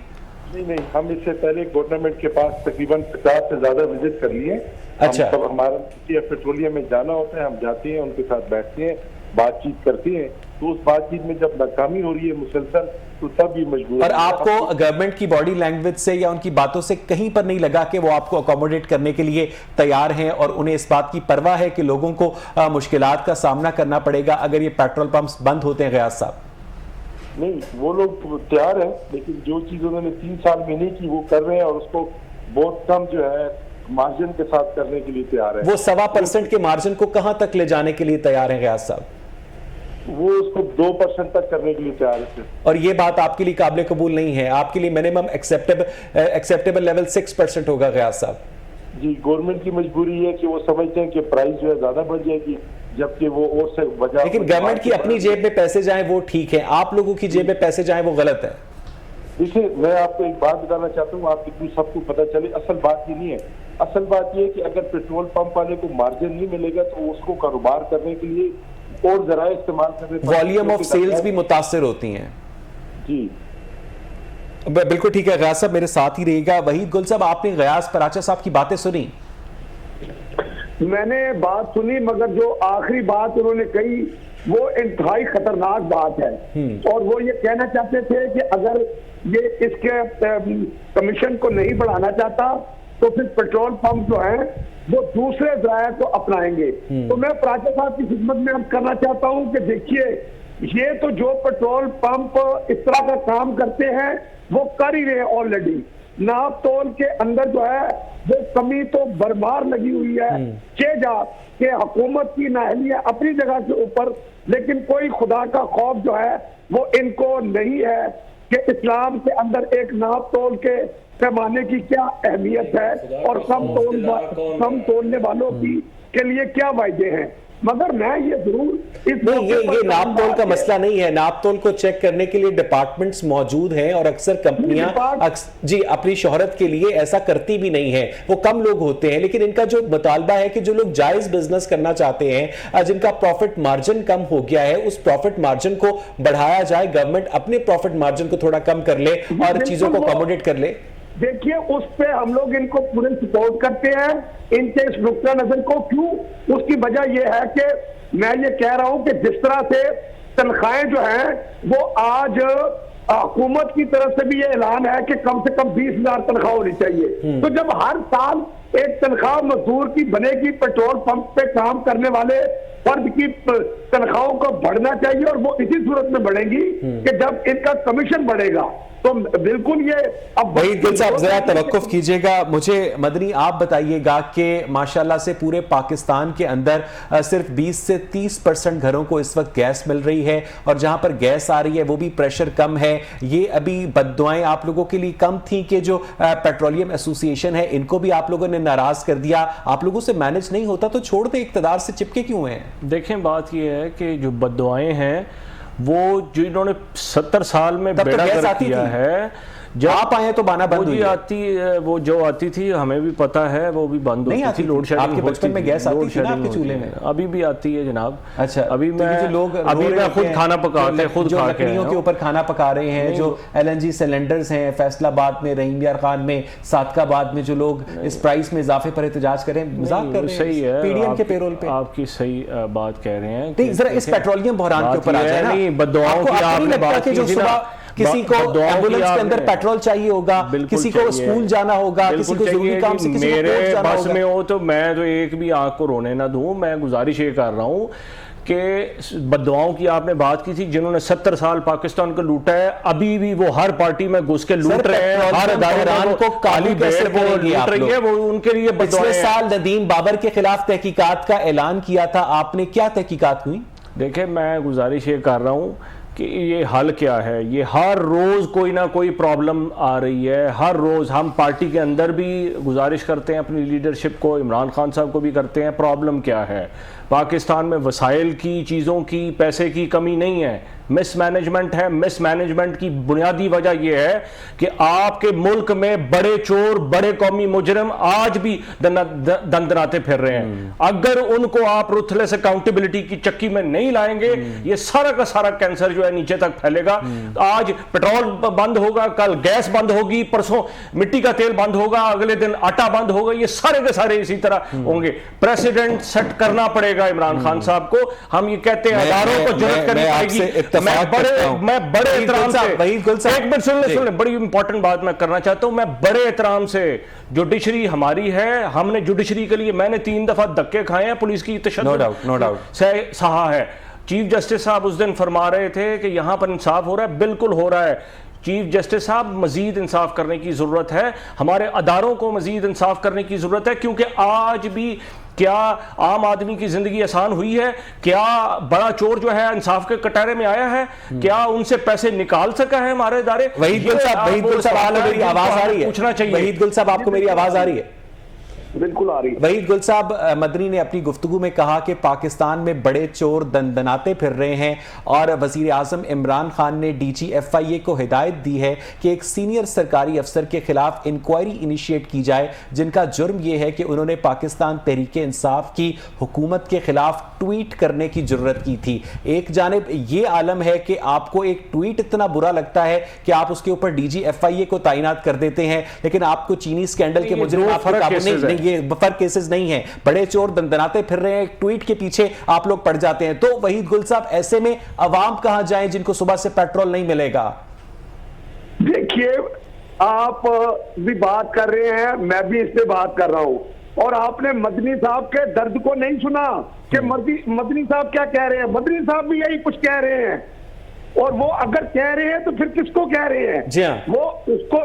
नहीं, हम इससे पहले गवर्नमेंट के पास तकरीबन 50 से ज्यादा विजिट कर लिए। अच्छा। तब हमारा पेट्रोलियम में जाना होता है, हम जाते हैं, उनके साथ बैठते हैं, बातचीत करते हैं। तो उस बातचीत में जब नाकामी हो रही है मुसलसल, तो तब भी मजबूर। और आपको गवर्नमेंट की बॉडी लैंग्वेज से या उनकी बातों से कहीं पर नहीं लगा कि वो आपको अकोमोडेट करने के लिए तैयार हैं और उन्हें इस बात की परवाह है कि लोगों को मुश्किलात का सामना करना पड़ेगा अगर ये पेट्रोल पंप्स बंद होते हैं? गयास साहब नहीं, वो लोग तैयार हैं, लेकिन जो चीज उन्होंने 3 साल में नहीं की वो कर रहे हैं और उसको बहुत कम जो है मार्जिन के साथ करने के लिए तैयार है। वो 1.25% के मार्जिन को कहां तक ले जाने के लिए तैयार है गयास साहब? वो उसको 2% तक करने के लिए तैयार है। और ये बात आपके लिए काबिल कबूल नहीं है? आपके लिए मिनिमम एक्सेप्टेबल लेवल 6% होगा गयास साहब? जी, गवर्नमेंट की मजबूरी है कि वो समझते हैं कि प्राइस जो है ज्यादा बढ़ जाएगी, जबकि वो और से वजह। लेकिन गवर्नमेंट की अपनी जेब में पैसे जाएं वो ठीक है, आप लोगों की जेब में पैसे जाएं वो गलत है। देखिए, मैं आपको एक बात बताना चाहता हूँ, आपको सबको पता चले, असल बात ये नहीं है। असल बात ये है कि अगर पेट्रोल पंप वाले को मार्जिन नहीं मिलेगा तो उसको कारोबार करने के लिए और जरा इस्तेमाल करने, वॉल्यूम ऑफ सेल्स भी मुतासिर होती हैं। जी बिल्कुल ठीक है। गयास साहब मेरे साथ ही रहेगा। वहीद गुल साहब, आपने गयास पराचा साहब की बातें सुनी? मैंने बात सुनी, मगर जो आखिरी बात उन्होंने कही वो इंतहाई खतरनाक बात है। और वो ये कहना चाहते थे कि अगर ये इसके कमीशन को नहीं बढ़ाना चाहता तो फिर पेट्रोल पंप जो है वो दूसरे ज़राए को अपनाएंगे। तो मैं प्राचा साहब की खिदमत में अब करना चाहता हूं कि देखिए, ये तो जो पेट्रोल पंप इस तरह का काम करते हैं वो कर ही रहे हैं ऑलरेडी। नाप तोल के अंदर जो है वो कमी तो बरमार लगी हुई है। चेजा कि हुकूमत की नाअहली है अपनी जगह के ऊपर, लेकिन कोई खुदा का खौफ जो है वो इनको नहीं है कि इस्लाम के अंदर एक नाप तोल के पैमाने की क्या अहमियत है और कम तोलने वालों की के लिए क्या वायदे हैं। मगर मैं ये जरूर ये नाप तोल का मसला नहीं है। नाप तोल को चेक करने के लिए डिपार्टमेंट्स मौजूद हैं और अक्सर कंपनियां जी अपनी शोहरत के लिए ऐसा करती भी नहीं है। वो कम लोग होते हैं, लेकिन इनका जो मुतालबा है कि जो लोग जायज बिजनेस करना चाहते हैं, जिनका प्रॉफिट मार्जिन कम हो गया है, उस प्रॉफिट मार्जिन को बढ़ाया जाए। गवर्नमेंट अपने प्रॉफिट मार्जिन को थोड़ा कम कर ले और चीजों को अकोमोडेट कर ले। देखिए, उस पे हम लोग इनको पूरे सपोर्ट करते हैं, इनके इस नुक्ता नजर को। क्यों? उसकी वजह यह है कि मैं ये कह रहा हूं कि जिस तरह से तनख्वाहें जो हैं वो आज हुकूमत की तरफ से भी ये ऐलान है कि कम से कम 20,000 तनख्वाह होनी चाहिए। तो जब हर साल एक तनख्वाह मजदूर की बनेगी, पेट्रोल पंप पे काम करने वाले फर्द की तनख्वाहों को बढ़ना चाहिए, और वो इसी सूरत में बढ़ेगी कि जब इनका कमीशन बढ़ेगा। तो बिल्कुल ये अब वहीद गुल साहब जरा तवक्कुफ कीजिएगा। मुझे मदनी आप बताइएगा कि माशाल्लाह से पूरे पाकिस्तान के अंदर सिर्फ 20 से 30% घरों को इस वक्त गैस मिल रही है, और जहां पर गैस आ रही है वो भी प्रेशर कम है। ये अभी बद्दुआएं आप लोगों के लिए कम थी कि जो पेट्रोलियम एसोसिएशन है इनको भी आप लोगों ने नाराज कर दिया। आप लोगों से मैनेज नहीं होता तो छोड़ दे, इक़्तिदार से चिपके क्यों हैं? देखें, बात यह है कि जो बद्दुआएं हैं वो जो इन्होंने 70 साल में बेड़ा गर्क किया है, जब आप आए तो बाना बंद हुई आती वो जो आती थी हमें भी पता है, वो भी बंद होती थी। लोड शेडिंग आपके बचपन में गैस आती थी ना आपके चूल्हे में? अभी भी आती है जनाब। अच्छा, अभी मैं खुद खाना पकाते खुद जो लकड़ियों के ऊपर खाना पका रहे हैं, जो LNG सिलेंडर्स हैं फैसलाबाद में, रहीम यार खान में, सादकाबाद में, जो लोग इस प्राइस में इजाफे पर एहतजाज करें, मजाक कर रहे हैं। सही है, पीडीएम के पेरोल पे आपकी सही बात कह रहे हैं। नहीं, जरा इस पेट्रोलियम बहरान के ऊपर आ जाए ना। बद्दुआओं की आपने बात की थी ना, किसी को एम्बुलेंस के अंदर पेट्रोल चाहिए होगा, किसी को स्कूल जाना होगा, किसी को जरूरी काम से किसी मेरे बस में हो तो मैं तो एक भी आंख को रोने ना दूं। मैं गुजारिश ये कर रहा हूं कि बद्दुआओं की आपने बात की थी, जिन्होंने 70 साल पाकिस्तान को लूटा है, अभी भी वो हर पार्टी में घुस के लूट रहे हैं, हर अदालत को काली बैल वो लूट रही है, वो उनके लिए पिछले साल नदीम बाबर के खिलाफ तहकीकात का ऐलान किया था आपने, क्या तहकीकात हुई? देखिए, मैं गुजारिश ये कर रहा हूँ कि ये हल क्या है। ये हर रोज़ कोई ना कोई प्रॉब्लम आ रही है, हर रोज़ हम पार्टी के अंदर भी गुजारिश करते हैं अपनी लीडरशिप को, इमरान खान साहब को भी करते हैं, प्रॉब्लम क्या है। पाकिस्तान में वसाइल की, चीज़ों की, पैसे की कमी नहीं है, मिसमैनेजमेंट है। मिसमैनेजमेंट की बुनियादी वजह यह है कि आपके मुल्क में बड़े चोर, बड़े कौमी मुजरिम आज भी दंदनाते फिर रहे हैं। अगर उनको आप रुथलेस अकाउंटेबिलिटी की चक्की में नहीं लाएंगे, ये सारा का सारा कैंसर जो है नीचे तक फैलेगा। आज पेट्रोल बंद होगा, कल गैस बंद होगी, परसों मिट्टी का तेल बंद होगा, अगले दिन आटा बंद होगा, ये सारे के सारे इसी तरह होंगे। प्रेसिडेंट सेट करना पड़ेगा इमरान खान साहब को। हम ये कहते हैं अदारों को जरूरत करनी पड़ेगी। मैं बड़े एहतराम से, एक मिनट सुन ले, बड़ी इंपॉर्टेंट बात मैं करना चाहता हूं। मैं बड़े एहतराम से, जुडिशरी हमारी है, हमने जुडिशरी के लिए मैंने 3 दफा धक्के खाए हैं, पुलिस की तशद्दुद सहा है। चीफ जस्टिस साहब उस दिन फरमा रहे थे कि यहां पर इंसाफ हो रहा है, बिल्कुल हो रहा है। चीफ जस्टिस साहब, मजीद इंसाफ करने की जरूरत है, हमारे अदारों को मजीद इंसाफ करने की जरूरत है, क्योंकि आज भी क्या आम आदमी की जिंदगी आसान हुई है? क्या बड़ा चोर जो है इंसाफ के कटहरे में आया है? क्या उनसे पैसे निकाल सका है हमारे इदारे? वहीद गुल साहब, मेरी आवाज आ रही है? पूछना चाहिए। वहीद गुल साहब, आपको मेरी आवाज आ रही है? बिल्कुल आ रही है। वहीद गुल साहब, मदनी ने अपनी गुफ्तगू में कहा कि पाकिस्तान में बड़े चोर दंदनाते फिर रहे हैं, और वजीर आजम इमरान खान ने DG FIA को हिदायत दी है कि एक सीनियर सरकारी अफसर के खिलाफ इंक्वायरी इनिशिएट की जाए, जिनका जुर्म यह है कि उन्होंने पाकिस्तान तहरीक इंसाफ की हुकूमत के खिलाफ ट्वीट करने की जरूरत की थी। एक जानिब ये आलम है कि आपको एक ट्वीट इतना बुरा लगता है कि आप उसके ऊपर DG FIA को तैनात कर देते हैं, लेकिन आपको चीनी स्कैंडल के मुजरिम ये बफर केसेस नहीं है, बड़े चोर दंदनाते फिर रहे हैं, एक ट्वीट के पीछे आप लोग पड़ जाते हैं। तो वहीद गुल साहब, ऐसे में अवाम कहां जाए जिनको सुबह से पेट्रोल नहीं मिलेगा? देखिए, आप भी बात कर रहे हैं, मैं भी इस पे बात कर रहा हूं, और आपने मदनी साहब के दर्द को नहीं सुना कि मदनी साहब क्या कह रहे हैं। मदनी साहब भी यही कुछ कह रहे हैं, और वो अगर कह रहे हैं तो फिर किसको कह रहे हैं? जी हाँ। वो उसको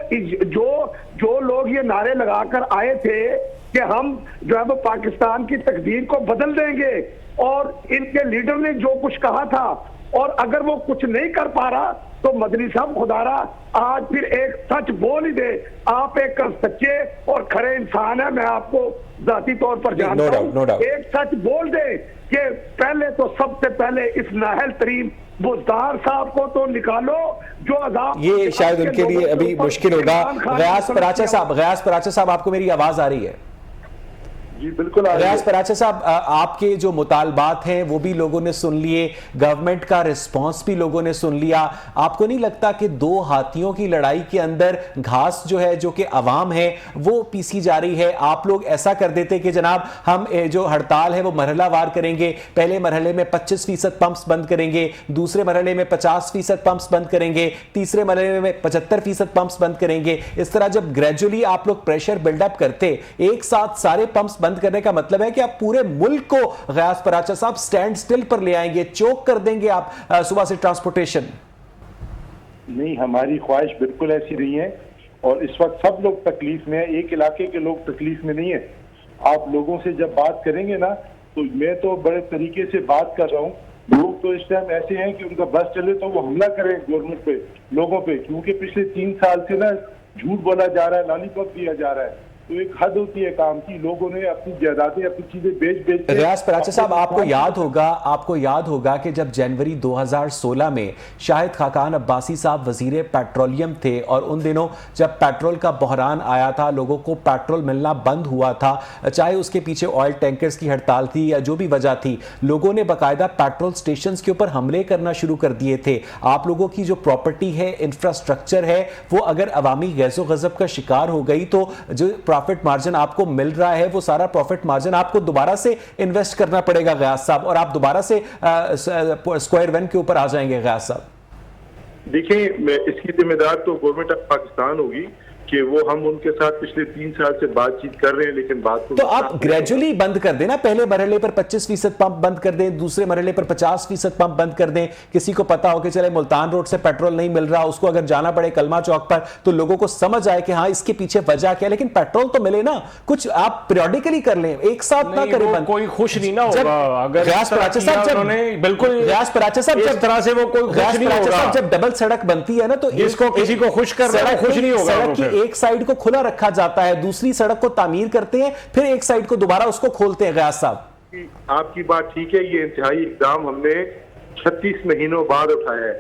जो लोग ये नारे लगाकर आए थे कि हम जो है वो पाकिस्तान की तकदीर को बदल देंगे, और इनके लीडर ने जो कुछ कहा था, और अगर वो कुछ नहीं कर पा रहा तो मदनी साहब खुदारा आज फिर एक सच बोल ही दे। आप एक सच्चे और खरे इंसान है, मैं आपको जाती तौर पर जानता हूं। एक सच बोल दे कि पहले तो सबसे पहले इस नाहल तरीन बुज़दार साहब को तो निकालो जो अज़ाब, ये शायद उनके लिए अभी मुश्किल होगा। गयास पराचा साहब, आपको मेरी आवाज आ रही है? जी बिल्कुल। रियाज पराचा साहब, आपके जो मुतालबात हैं वो भी लोगों ने सुन लिए, गवर्नमेंट का रिस्पांस भी लोगों ने सुन लिया। आपको नहीं लगता कि दो हाथियों की लड़ाई के अंदर घास जो है, जो कि अवाम है, वो पीसी जा रही है? आप लोग ऐसा कर देते कि जनाब हम जो हड़ताल है वो मरहलावार करेंगे, पहले मरहले में 25% पंप्स बंद करेंगे, दूसरे मरहले में 50% पंप्स बंद करेंगे, तीसरे मरहले में 75% पंप्स बंद करेंगे। इस तरह जब ग्रेजुअली आप लोग प्रेशर बिल्डअप करते, एक साथ सारे पंप्स बंद करने का मतलब है कि आप पूरे मुल्क को, गयास पराचा साहब, स्टैंड स्टिल पर ले आएंगे, चोक कर देंगे आप सुबह से ट्रांसपोर्टेशन। नहीं, हमारी ख्वाहिश बिल्कुल ऐसी नहीं है, और इस वक्त सब लोग तकलीफ में है, एक इलाके के लोग तकलीफ में नहीं है। आप लोगों से जब बात करेंगे ना, तो मैं तो बड़े तरीके से बात कर रहा हूँ। लोग तो इस टाइम ऐसे हैं कि उनका बस चले तो वो हमला करें गवर्नमेंट पे, लोगों पे, क्योंकि पिछले 3 साल से ना झूठ बोला जा रहा है, लॉलीपॉप दिया जा रहा है। तो एक हद होती है काम की, लोगों ने अपनी जायदादें, अपनी चीजें बेच रियाज पराचा साहब, आपको याद होगा कि जब जनवरी 2016 में शाहिद खाकान अब्बासी साहब वजीर पेट्रोलियम थे, और उन दिनों जब पेट्रोल का बहरान आया था, लोगों को पेट्रोल मिलना बंद हुआ था, चाहे उसके पीछे ऑयल टैंकर्स की हड़ताल थी या जो भी वजह थी, लोगों ने बाकायदा पेट्रोल स्टेशन के ऊपर हमले करना शुरू कर दिए थे। आप लोगों की जो प्रॉपर्टी है, इंफ्रास्ट्रक्चर है, वो अगर अवामी गैज़ो गज़ब का शिकार हो गई तो जो प्रॉफिट मार्जिन आपको मिल रहा है, वो सारा प्रॉफिट मार्जिन आपको दोबारा से इन्वेस्ट करना पड़ेगा गयास साहब, और आप दोबारा से स्क्वायर वन के ऊपर आ जाएंगे गयास साहब। देखिए, इसकी जिम्मेदार तो गवर्नमेंट ऑफ पाकिस्तान होगी कि वो हम उनके साथ पिछले 3 साल से बातचीत कर रहे हैं, लेकिन बात तो आप ग्रेजुअली बंद कर देना, पहले मरहले पर 25% पंप बंद कर दें, दूसरे मरहले पर 50% पंप बंद कर दें। किसी को पता हो कि चले मुल्तान रोड से पेट्रोल नहीं मिल रहा, उसको अगर जाना पड़े कलमा चौक पर, तो लोगों को समझ आए कि हाँ इसके पीछे वजह क्या, लेकिन पेट्रोल तो मिले ना। कुछ आप पीरियडिकली कर लें, एक साथ ना करें बंद। कोई खुश नहीं ना होगा अगर गयास पराचा साहब जब डबल सड़क बनती है ना, तो इसको किसी को खुश कर रहा है, खुश नहीं होगा। सड़क की एक साइड को खुला रखा जाता है, दूसरी सड़क को तामीर करते हैं, फिर एक साइड को दोबारा उसको खोलते हैं। गयास साहब, आपकी बात ठीक है, ये इंतहाई इकदाम हमने 36 महीनों बाद उठाया है,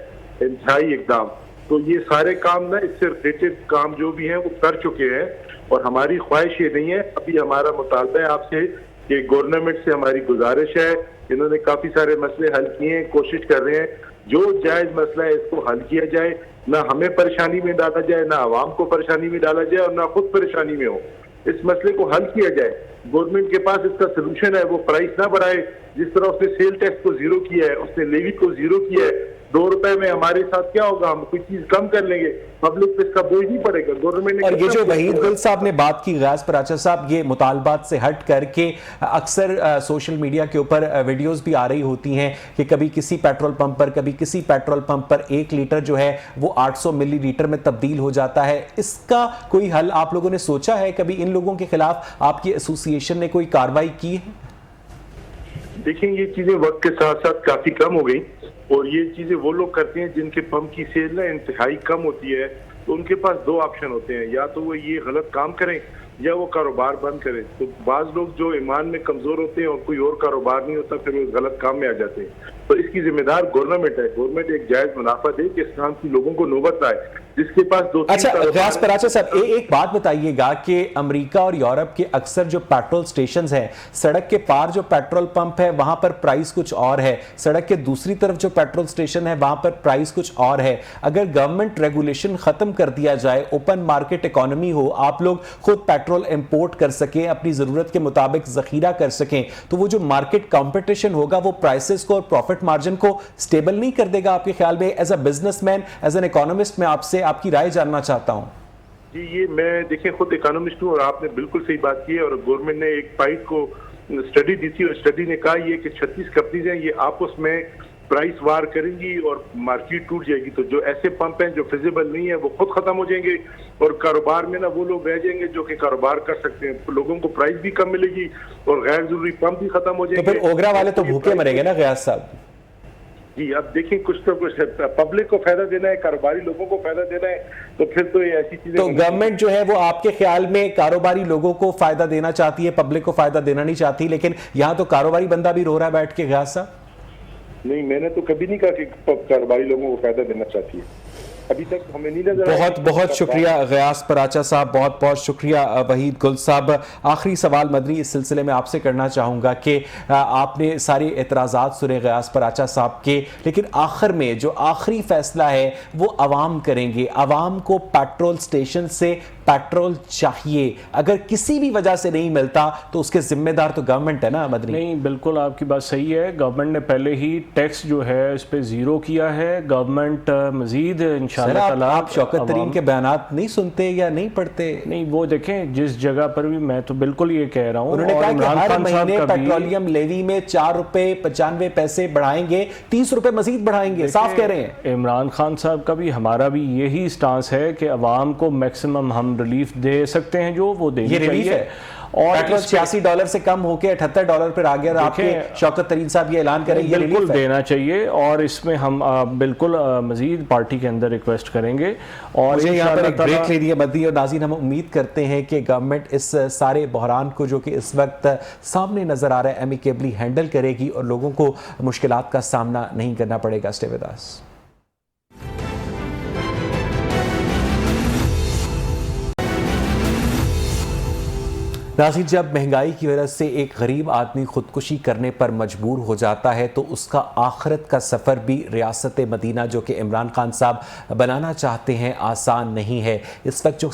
इंतहाई इकदाम। तो ये सारे काम ना, इससे रिलेटेड काम जो भी हैं वो कर चुके हैं, और हमारी ख्वाहिश ये नहीं है, अभी हमारा मुतालबा है आपसे कि गवर्नमेंट से हमारी गुजारिश है, इन्होंने काफी सारे मसले हल किए हैं, कोशिश कर रहे हैं, जो जायज मसला है इसको हल किया जाए, ना हमें परेशानी में डाला जाए, ना आवाम को परेशानी में डाला जाए, और ना खुद परेशानी में हो। इस मसले को हल किया जाए। गवर्नमेंट के पास इसका सलूशन है, वो प्राइस ना बढ़ाए। जिस तरह उसने सेल टैक्स को जीरो किया है, उसने लेवी को जीरो किया है, 2 रुपए में हमारे साथ क्या होगा, हम कोई चीज कम कर लेंगे, पब्लिक पे इसका बोझ नहीं पड़ेगा। गवर्नमेंट ने, और ये जो वहीद गुल साहब ने बात की, गयास पराचा साहब, ये मुतालबात से हट करके अक्सर सोशल मीडिया के ऊपर वीडियोस भी आ रही होती हैं कि कभी किसी पेट्रोल पंप पर, कभी किसी पेट्रोल पंप पर 1 लीटर जो है वो 800 मिलीलीटर में तब्दील हो जाता है। इसका कोई हल आप लोगों ने सोचा है? कभी इन लोगों के खिलाफ आपकी एसोसिएशन ने कोई कार्रवाई की है? देखिए, ये चीजें वक्त के साथ साथ काफी कम हो गई, और ये चीजें वो लोग करते हैं जिनके पंप की सेल ना इंतहाई कम होती है, तो उनके पास 2 ऑप्शन होते हैं, या तो वो ये गलत काम करें या वो कारोबार बंद करें। तो बाज लोग जो ईमान में कमजोर होते हैं और कोई और कारोबार नहीं होता, फिर वो गलत काम में आ जाते हैं। तो इसकी जिम्मेदार गवर्नमेंट है। गवर्नमेंट एक जायज मुनाफा दे कि इस काम की लोगों को नौबत आए। जिसके पास 2-3 अच्छा गयास पराचा साहब, एक बात बताइएगा कि अमेरिका और यूरोप के अक्सर जो पेट्रोल स्टेशंस हैं, सड़क के पार जो पेट्रोल पंप है वहां पर प्राइस कुछ और है, सड़क के दूसरी तरफ जो पेट्रोल स्टेशन है वहां पर प्राइस कुछ और है। अगर गवर्नमेंट रेगुलेशन खत्म कर दिया जाए, ओपन मार्केट इकोनॉमी हो, आप लोग खुद पेट्रोल इंपोर्ट कर सकें, अपनी जरूरत के मुताबिक जखीरा कर सकें, तो वो जो मार्केट कंपटीशन होगा वो प्राइसेस को और प्रॉफिट मार्जिन को स्टेबल नहीं कर देगा आपके ख्याल में? As a businessman, as an economist, मैं आपसे आपकी राय जानना चाहता हूं। जी, ये मैं देखिए खुद इकोनॉमिस्ट हूँ और आपने बिल्कुल सही बात की है। और गवर्नमेंट ने एक पाइट को स्टडी दी थी और स्टडी ने कहा ये कि 36 कंपनीज हैं, ये आपस में प्राइस वार करेंगी और मार्केट टूट जाएगी। तो जो ऐसे पंप हैं जो फिजिबल नहीं है वो खुद खत्म हो जाएंगे और कारोबार में ना वो लोग रह जाएंगे जो कि कारोबार कर सकते हैं। तो लोगों को प्राइस भी कम मिलेगी और गैर जरूरी पंप भी खत्म हो जाएंगे। तो फिर ओगरा वाले तो भूखे मरेंगे ना गयास साहब? जी, अब देखिए कुछ तो कुछ पब्लिक को फायदा देना है, कारोबारी लोगों को फायदा देना है, तो फिर तो ये ऐसी चीजें। तो गवर्नमेंट जो है वो आपके ख्याल में कारोबारी लोगों को फायदा देना चाहती है, पब्लिक को फायदा देना नहीं चाहती, लेकिन यहां तो कारोबारी बंदा भी रो रहा है बैठ के गयास साहब। नहीं, मैंने तो कभी नहीं कहा कि कारोबारी लोगों को फायदा देना चाहती है, अभी तक हमें नहीं नजर। बहुत बहुत शुक्रिया गयास पराचा साहब, बहुत बहुत शुक्रिया वहीद गुल साहब। आखिरी सवाल मदनी इस सिलसिले में आपसे करना चाहूँगा कि आपने सारे एतराज़ात सुने गयास पराचा साहब के, लेकिन आखिर में जो आखिरी फैसला है वो अवाम करेंगे। अवाम को पेट्रोल स्टेशन से पेट्रोल चाहिए, अगर किसी भी वजह से नहीं मिलता तो उसके जिम्मेदार तो गवर्नमेंट है ना मदनी? नहीं, बिल्कुल आपकी बात सही है। गवर्नमेंट ने पहले ही टैक्स जो है इस पे जीरो किया है। गवर्नमेंट मजीद इंशाल्लाह आप शौकत तरीन के बयानात नहीं सुनते या नहीं पढ़ते? नहीं, वो देखें जिस जगह पर भी, मैं तो बिल्कुल ये कह रहा हूँ, उन्होंने कहा कि हर महीने पेट्रोलियम लेवी में 4 रुपए 95 पैसे बढ़ाएंगे, 30 रुपए मजीद बढ़ाएंगे, साफ कह रहे हैं। इमरान खान साहब का भी हमारा भी यही स्टांस है कि अवाम को मैक्सिमम हम रिलीफ दे सकते हैं, जो वो देनी चाहिए। रिलीफ है और पेट्रोल $86 से कम होकर $78 पर आ गया और आपके शौकत तरीन साहब ये ऐलान करें ये बिल्कुल देना चाहिए और इसमें हम बिल्कुल मजीद पार्टी के अंदर रिक्वेस्ट करेंगे। और मुझे यहाँ पर एक ब्रेक ले दिया मदी और नाज़रीन, हम उम्मीद करते हैं कि गवर्नमेंट इस सारे बहरान को जो कि इस वक्त सामने नजर आ रहा है एमिकेबली हैंडल करेगी और लोगों को मुश्किलात का सामना नहीं करना पड़ेगा। Stay with us. नाज़रीन, जब महंगाई की वजह से एक गरीब आदमी खुदकुशी करने पर मजबूर हो जाता है तो उसका आखिरत का सफ़र भी रियासत मदीना जो कि इमरान खान साहब बनाना चाहते हैं आसान नहीं है। इस वक्त जो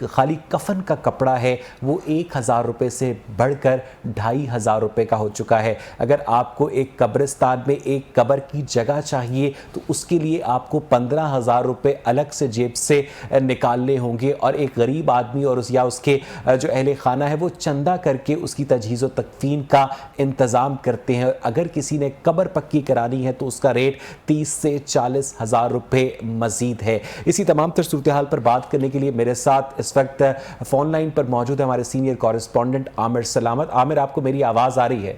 खाली कफन का कपड़ा है वो 1000 रुपये से बढ़कर 2500 रुपये का हो चुका है। अगर आपको एक कब्रिस्तान में एक कब्र की जगह चाहिए तो उसके लिए आपको 15,000 रुपये अलग से जेब से निकालने होंगे और एक गरीब आदमी और उसके जो अहले खाना है वो चंदा करके उसकी तजहीज़ व तकफीन का इंतज़ाम करते हैं। अगर किसी ने कब्र पक्की करानी है तो उसका रेट 30 से 40 हज़ार रुपये मजीद है। इसी तमाम तर सूरत हाल पर बात करने के लिए मेरे साथ इस वक्त फ़ोन लाइन पर मौजूद है हमारे सीनियर कॉरेस्पॉन्डेंट आमिर सलामत। आमिर, आपको मेरी आवाज़ आ रही है?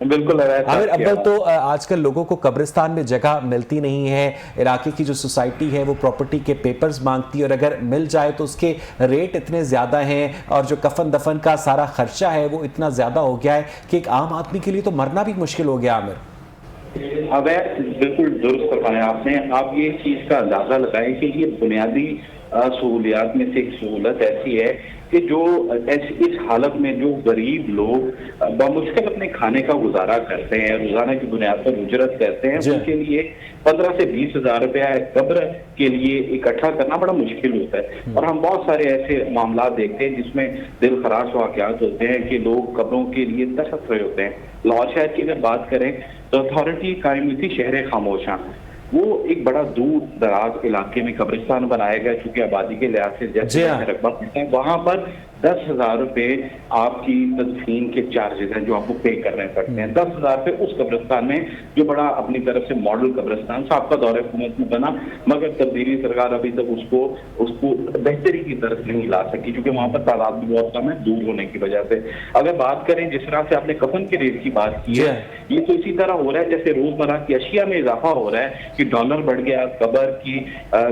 बिल्कुल। आमिर, अव्वल तो आजकल लोगों को कब्रिस्तान में जगह मिलती नहीं है, इलाके की जो सोसाइटी है वो प्रॉपर्टी के पेपर्स मांगती है और अगर मिल जाए तो उसके रेट इतने ज़्यादा हैं और जो कफन दफन का सारा खर्चा है वो इतना ज़्यादा हो गया है कि एक आम आदमी के लिए तो मरना भी मुश्किल हो गया। आमिर, अब बिल्कुल दुरुस्त करवाया आपने। आप ये चीज़ का अंदाज़ा लगाएं कि ये बुनियादी सहूलियात में से एक सहूलत ऐसी है कि जो इस हालत में जो गरीब लोग बामुश्किल अपने खाने का गुजारा करते हैं, रोजाना की बुनियाद पर उजरत करते हैं, उनके लिए 15 से 20 हज़ार रुपया कब्र के लिए इकट्ठा करना बड़ा मुश्किल होता है। और हम बहुत सारे ऐसे मामला देखते हैं जिसमें दिल खराश वाक़यात होते हैं कि लोग कब्रों के लिए तरस रहे होते हैं। लाहौर शहर की अगर बात करें तो अथॉरिटी कायम हुई थी शहर खामोशा, वो एक बड़ा दूर दराज इलाके में कब्रिस्तान बनाया गया क्योंकि आबादी के लिहाज से जैसे रकबा पड़ता है, वहां पर 10,000 रुपये आपकी तदफीन के चार्जेस हैं जो आपको पे करने पड़ते हैं। 10,000 रुपये उस कब्रिस्तान में जो बड़ा अपनी तरफ से मॉडल कब्रिस्तान साबका दौरे हुकूमत में बना, मगर तब्दीली सरकार अभी तक उसको बेहतरी की तरफ नहीं ला सकी क्योंकि वहां पर तादाद भी बहुत कम है दूर होने की वजह से। अगर बात करें जिस तरह से आपने कफन के रेट की बात की है, ये तो इसी तरह हो रहा है जैसे रोजमर्रा की अशिया में इजाफा हो रहा है कि डॉलर बढ़ गया, कब्र की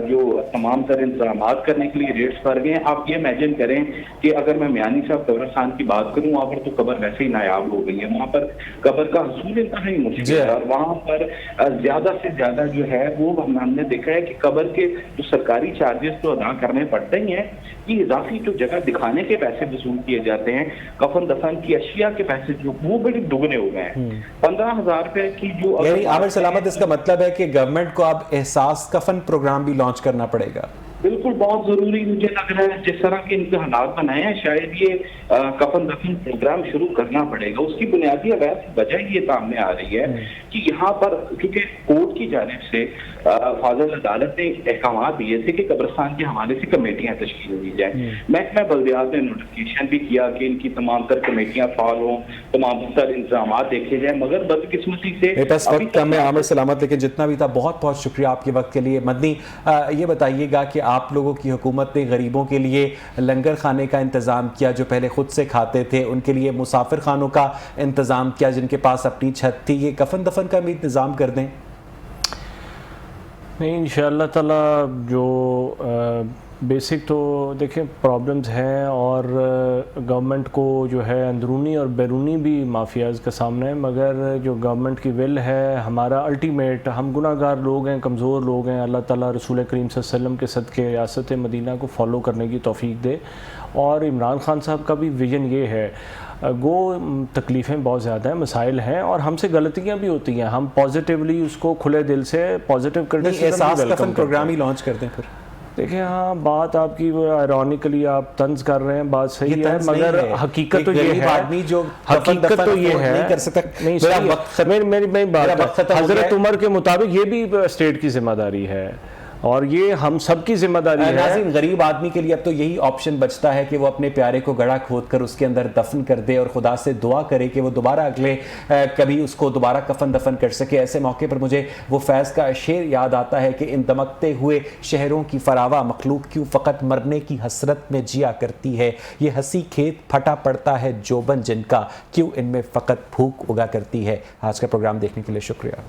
जो तमाम तरह इंतजाम करने के लिए रेट्स बढ़ गए। आप ये इमेजिन करें कि अगर मैं मियानी साहब कब्रिस्तान की बात करूं, वहाँ पर तो कब्र वैसे ही नायाब हो गई है, वहाँ पर कब्र का हसूल इंतहाई मुश्किल है। और वहाँ पर ज्यादा से ज्यादा जो है वो हमने देखा है कि कब्र के जो सरकारी चार्जेस तो अदा करने पड़ते ही हैं, ये इजाफी जो जगह दिखाने के पैसे वसूल किए जाते हैं, कफन दफन की अशिया के पैसे जो वो बड़े दुगने हो गए हैं। 15,000 रुपए की जो यानी आमिर सलामत, इसका मतलब है कि गवर्नमेंट को अब एहसास कफन प्रोग्राम भी लॉन्च करना पड़ेगा। बिल्कुल बहुत जरूरी मुझे लग रहा है, जिस तरह के इनके हालात बनाए हैं शायद ये कफन दफन प्रोग्राम शुरू करना पड़ेगा। उसकी बुनियादी वजह ये सामने आ रही है कि यहाँ पर क्योंकि कोर्ट की जानिब से फाजिल अदालत ने अहकाम दिए थे कि कब्रिस्तान के हवाले से कमेटियां तश्कील दी जाए। महकमा बल्दियात ने नोटिफिकेशन भी किया कि इनकी तमाम तर कमेटियां फाल हों, तमाम तर इंतजाम देखे जाए, मगर बदकिस्मती से बस वक्त कम है आमिर सलामत, लेकिन जितना भी था बहुत बहुत शुक्रिया आपके वक्त के लिए। मदनी, ये बताइएगा कि आप लोगों की हुकूमत ने गरीबों के लिए लंगर खाने का इंतज़ाम किया, जो पहले खुद से खाते थे, उनके लिए मुसाफिर खानों का इंतज़ाम किया जिनके पास अपनी छत थी, ये कफन दफन का भी इंतज़ाम कर दें? नहीं, इंशाअल्लाह ताला जो बेसिक तो देखें प्रॉब्लम्स हैं और गवर्नमेंट को जो है अंदरूनी और बैरूनी भी माफियाज़ का सामना है, मगर जो गवर्नमेंट की विल है, हमारा अल्टीमेट, हम गुनाहगार लोग हैं, कमज़ोर लोग हैं, अल्लाह ताला रसूल करीम सल्लल्लाहु अलैहि वसल्लम के सदक़े रियासत मदीना को फॉलो करने की तौफीक दे। और इमरान खान साहब का भी विजन ये है, वो तकलीफ़ें बहुत ज़्यादा हैं, मसाइल हैं और हमसे गलतियाँ भी होती हैं, हम पॉजिटिवली उसको खुले दिल से पॉजिटिव करने प्रोग्राम ही लॉन्च करते हैं। फिर देखिए, हाँ बात आपकी आयरॉनिकली आप तंज कर रहे हैं, बात सही है, मगर हकीकत तो ये है, आदमी जो हकीकत तो ये है नहीं कर सकता, नहीं सही, मेरी बात हजरत उमर के मुताबिक ये भी स्टेट की जिम्मेदारी है और ये हम सब की जिम्मेदारी है। नाज़रीन, गरीब आदमी के लिए अब तो यही ऑप्शन बचता है कि वो अपने प्यारे को गड़ा खोद कर उसके अंदर दफन कर दे और खुदा से दुआ करे कि वो दोबारा अगले कभी उसको दोबारा कफन दफन कर सके। ऐसे मौके पर मुझे वो फैज़ का शेर याद आता है कि इन दमकते हुए शहरों की फरावा मखलूक क्यों फ़कत मरने की हसरत में जिया करती है, ये हंसी खेत फटा पड़ता है जोबन जिनका, क्यों इनमें फ़कत भूख उगा करती है। आज का प्रोग्राम देखने के लिए शुक्रिया।